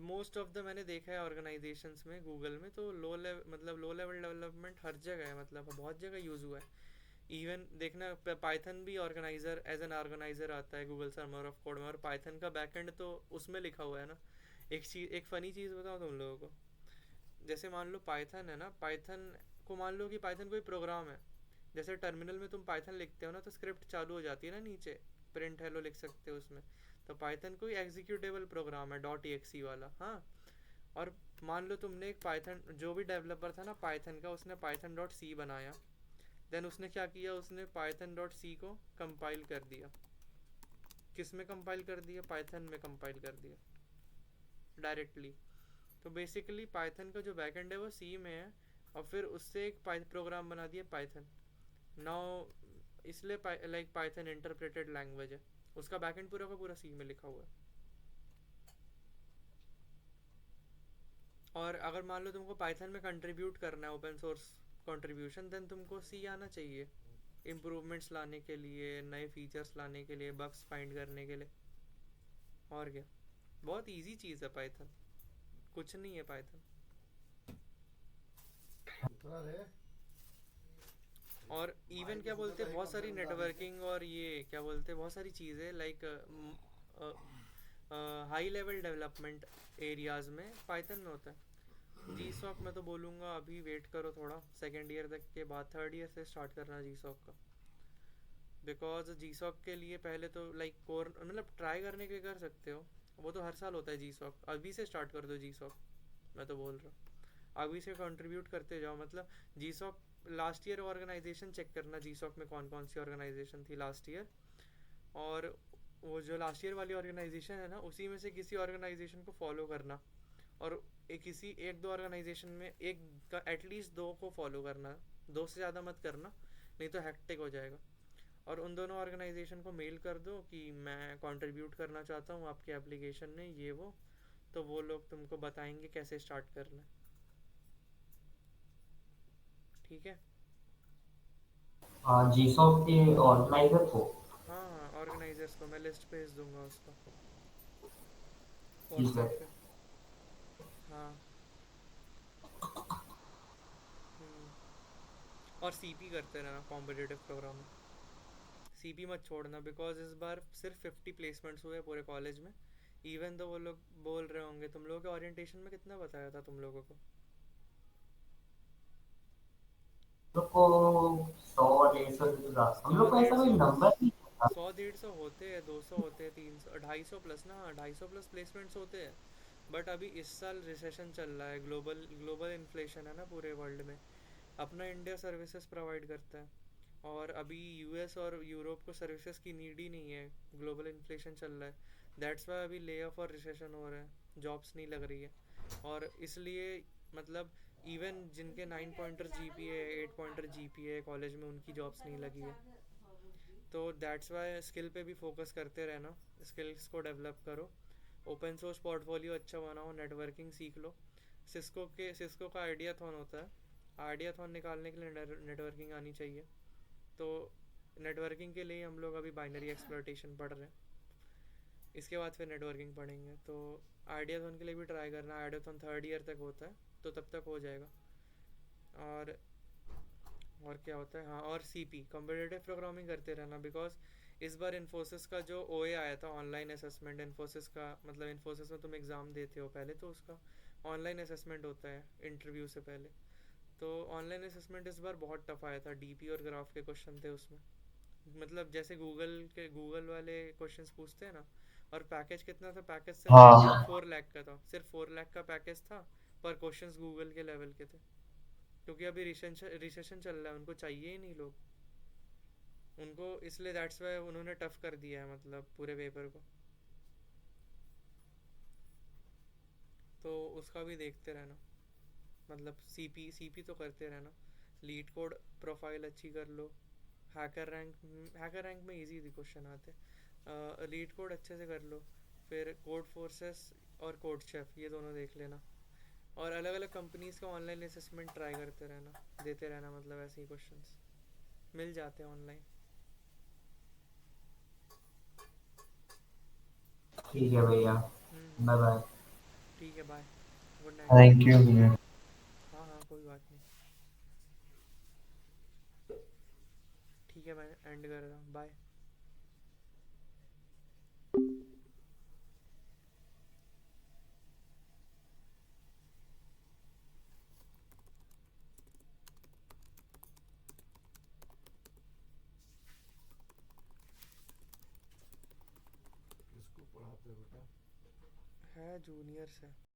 Speaker 1: मोस्ट ऑफ द मैंने देखा है ऑर्गेनाइजेशंस में गूगल में, तो लो लेवल डेवलपमेंट हर जगह है, मतलब बहुत जगह यूज़ हुआ है। इवन देखना पाइथन भी ऑर्गेनाइजर एज एन ऑर्गेनाइजर आता है गूगल सर्वर ऑफ कोड में, और पाइथन का बैकएंड तो उसमें लिखा हुआ है ना। एक फ़नी चीज़ बताऊँ तुम लोगों को। जैसे मान लो पाइथन है ना, पाइथन को मान लो कि पाइथन कोई प्रोग्राम है। जैसे टर्मिनल में तुम पाइथन लिखते हो ना तो स्क्रिप्ट चालू हो जाती है ना नीचे, प्रिंट हेलो लिख सकते हो उसमें। तो पाइथन कोई एग्जीक्यूटेबल प्रोग्राम है डॉट ई वाला, हाँ। और मान लो तुमने एक पाइथन, जो भी डेवलपर था ना पाइथन का, उसने पाइथन डॉट सी बनाया। देन उसने क्या किया, उसने पाइथन डॉट सी को कंपाइल कर दिया। किस में कंपाइल कर दिया? पाइथन में कंपाइल कर दिया डायरेक्टली। तो बेसिकली पाइथन का जो बैकएंड है वो सी में है, और फिर उससे एक प्रोग्राम बना दिया पाइथन नाउ। इसलिए लाइक पाइथन इंटरप्रेटेड लैंग्वेज है, उसका बैकएंड पूरा का पूरा सी में लिखा हुआ है। और अगर मान लो तुमको पाइथन में कंट्रीब्यूट करना है ओपन सोर्स कंट्रीब्यूशन, देन तुमको सी आना चाहिए इम्प्रूवमेंट्स लाने के लिए, नए फीचर्स लाने के लिए, बग्स फाइंड करने के लिए। और क्या, बहुत इजी चीज़ है पाइथन, कुछ नहीं है पाइथन। और इवन क्या बोलते हैं, बहुत सारी नेटवर्किंग और ये क्या बोलते हैं, बहुत सारी चीज़ें like high level development areas में पाइथन में होता है। जी सॉक मैं तो बोलूँगा अभी वेट करो थोड़ा, सेकेंड ईयर तक के बाद थर्ड ईयर से स्टार्ट करना जी सॉक का। बिकॉज जी सॉक के लिए पहले तो लाइक कोर मतलब ट्राई करने के लिए कर सकते हो, वो तो हर साल होता है जी सॉक, अभी से स्टार्ट कर दो जी सॉक, मैं तो बोल रहा हूँ अभी से कंट्रीब्यूट करते जाओ। मतलब G SoC last year organisation check करना, जी सॉक में कौन कौन सी ऑर्गेनाइजेशन थी लास्ट ईयर, और वो जो लास्ट ईयर वाली ऑर्गेनाइजेशन है ना, उसी में से किसी ऑर्गेनाइजेशन को फॉलो करना, और किसी एक दो ऑर्गेनाइजेशन में एक का एटलीस्ट दो को फॉलो करना, दो से ज़्यादा मत करना, नहीं तो हैक्टिक हो जाएगा। और उन दोनों ऑर्गेनाइजेशन को मेल कर दो कि मैं कंट्रीब्यूट करना चाहता हूँ आपके एप्लीकेशन में ये वो, तो वो लोग तुमको बताएंगे कैसे स्टार्ट करना है। ठीक है।
Speaker 3: जीसॉफ के ऑर्गेनाइजर को।
Speaker 1: हाँ हाँ, ऑर्गेनाइजर्स को मैं लिस्ट भेज दूंगा उसका
Speaker 3: ठीक है।
Speaker 1: व्हाट्सएप पे। हाँ। हम्म। और सीपी करते रहना कॉम्पिटिटिव प्रोग्रामिंग, सीपी मत छोड़ना, बिकॉज इस बार सिर्फ 50 प्लेसमेंट्स हुए पूरे कॉलेज में। इवन तो वो लोग बोल रहे होंगे, तुम लोगों के ओरिएंटेशन में कितना बताया था तुम लोगों को?
Speaker 3: लोग को 100 150 हम
Speaker 1: सौ
Speaker 3: लोग को
Speaker 1: डेढ़
Speaker 3: ऐसा कोई
Speaker 1: सौ
Speaker 3: नंबर नहीं था।
Speaker 1: 100 150 होते हैं, 200 होते हैं, 300 250 प्लस ना, 250 प्लस प्लेसमेंट्स होते हैं। बट अभी इस साल रिसेशन चल रहा है, ग्लोबल ग्लोबल इन्फ्लेशन है ना पूरे वर्ल्ड में। अपना इंडिया सर्विसेज प्रोवाइड करता है, और अभी यूएस और यूरोप को सर्विसेज की नीड ही नहीं है, ग्लोबल इन्फ्लेशन चल रहा है। दैट्स वाई अभी ले ऑफ और रिसेशन हो रहा है, जॉब्स नहीं लग रही है। और इसलिए मतलब इवन जिनके 9 pointer GPA, 8 pointer GPA college में, उनकी जॉब्स नहीं लगी है। तो दैट्स वाई स्किल पे भी फोकस करते रहना, स्किल्स को डेवलप करो, ओपन सोर्स पोर्टफोलियो अच्छा बनाओ, नेटवर्किंग सीख लो। सिस्को का आइडियाथॉन होता है, आइडियाथॉन निकालने के लिए नेटवर्किंग आनी चाहिए। तो नेटवर्किंग के लिए हम लोग अभी बाइनरी एक्सप्लॉयटेशन पढ़ रहे हैं, इसके बाद फिर नेटवर्किंग पढ़ेंगे। तो आइडियाथॉन के लिए भी ट्राई करना, आइडियाथॉन थर्ड ईयर तक होता है, तो तब तक हो जाएगा। और क्या होता है, हाँ, और सीपी कॉम्पिटिटिव प्रोग्रामिंग करते रहना, बिकॉज इस बार इन्फोसिस का जो ओए आया था ऑनलाइन असेसमेंट, इन्फोसिस का मतलब इन्फोसिस में तुम एग्ज़ाम देते हो पहले, तो उसका ऑनलाइन असेसमेंट होता है इंटरव्यू से पहले। तो ऑनलाइन असेसमेंट इस बार बहुत टफ आया था, डीपी और ग्राफ के क्वेश्चन थे उसमें। मतलब जैसे गूगल वाले क्वेश्चंस पूछते हैं ना। और पैकेज कितना था, पैकेज सिर्फ
Speaker 3: हाँ
Speaker 1: 4 लाख का था, सिर्फ 4 लाख का पैकेज था, पर क्वेश्चंस गूगल के लेवल के थे। क्योंकि अभी रिसेशन चल रहा है, उनको चाहिए ही नहीं लोग, उनको इसलिए दैट्स वाई उन्होंने टफ कर दिया है मतलब पूरे पेपर को। तो उसका भी देखते रहना, मतलब सीपी तो करते रहना। लीड कोड प्रोफाइल अच्छी कर लो। हैकर रैंक में इजी क्वेश्चन आते हैं, लीड कोड अच्छे से कर लो। फिर कोड फोर्सेस और कोड शेफ, ये दोनों देख लेना। और अलग अलग कंपनीज का ऑनलाइन असेसमेंट ट्राई करते रहना, देते रहना, मतलब ऐसे ही क्वेश्चंस मिल जाते हैं ऑनलाइन।
Speaker 3: ठीक है भैया। Bye
Speaker 1: hmm.
Speaker 3: बाय।
Speaker 1: ठीक है, bye, good night.
Speaker 2: Thank you भैया।
Speaker 1: हाँ हाँ, कोई बात नहीं। ठीक है, मैं एंड कर रहा हूँ, बाय। है जूनियर से।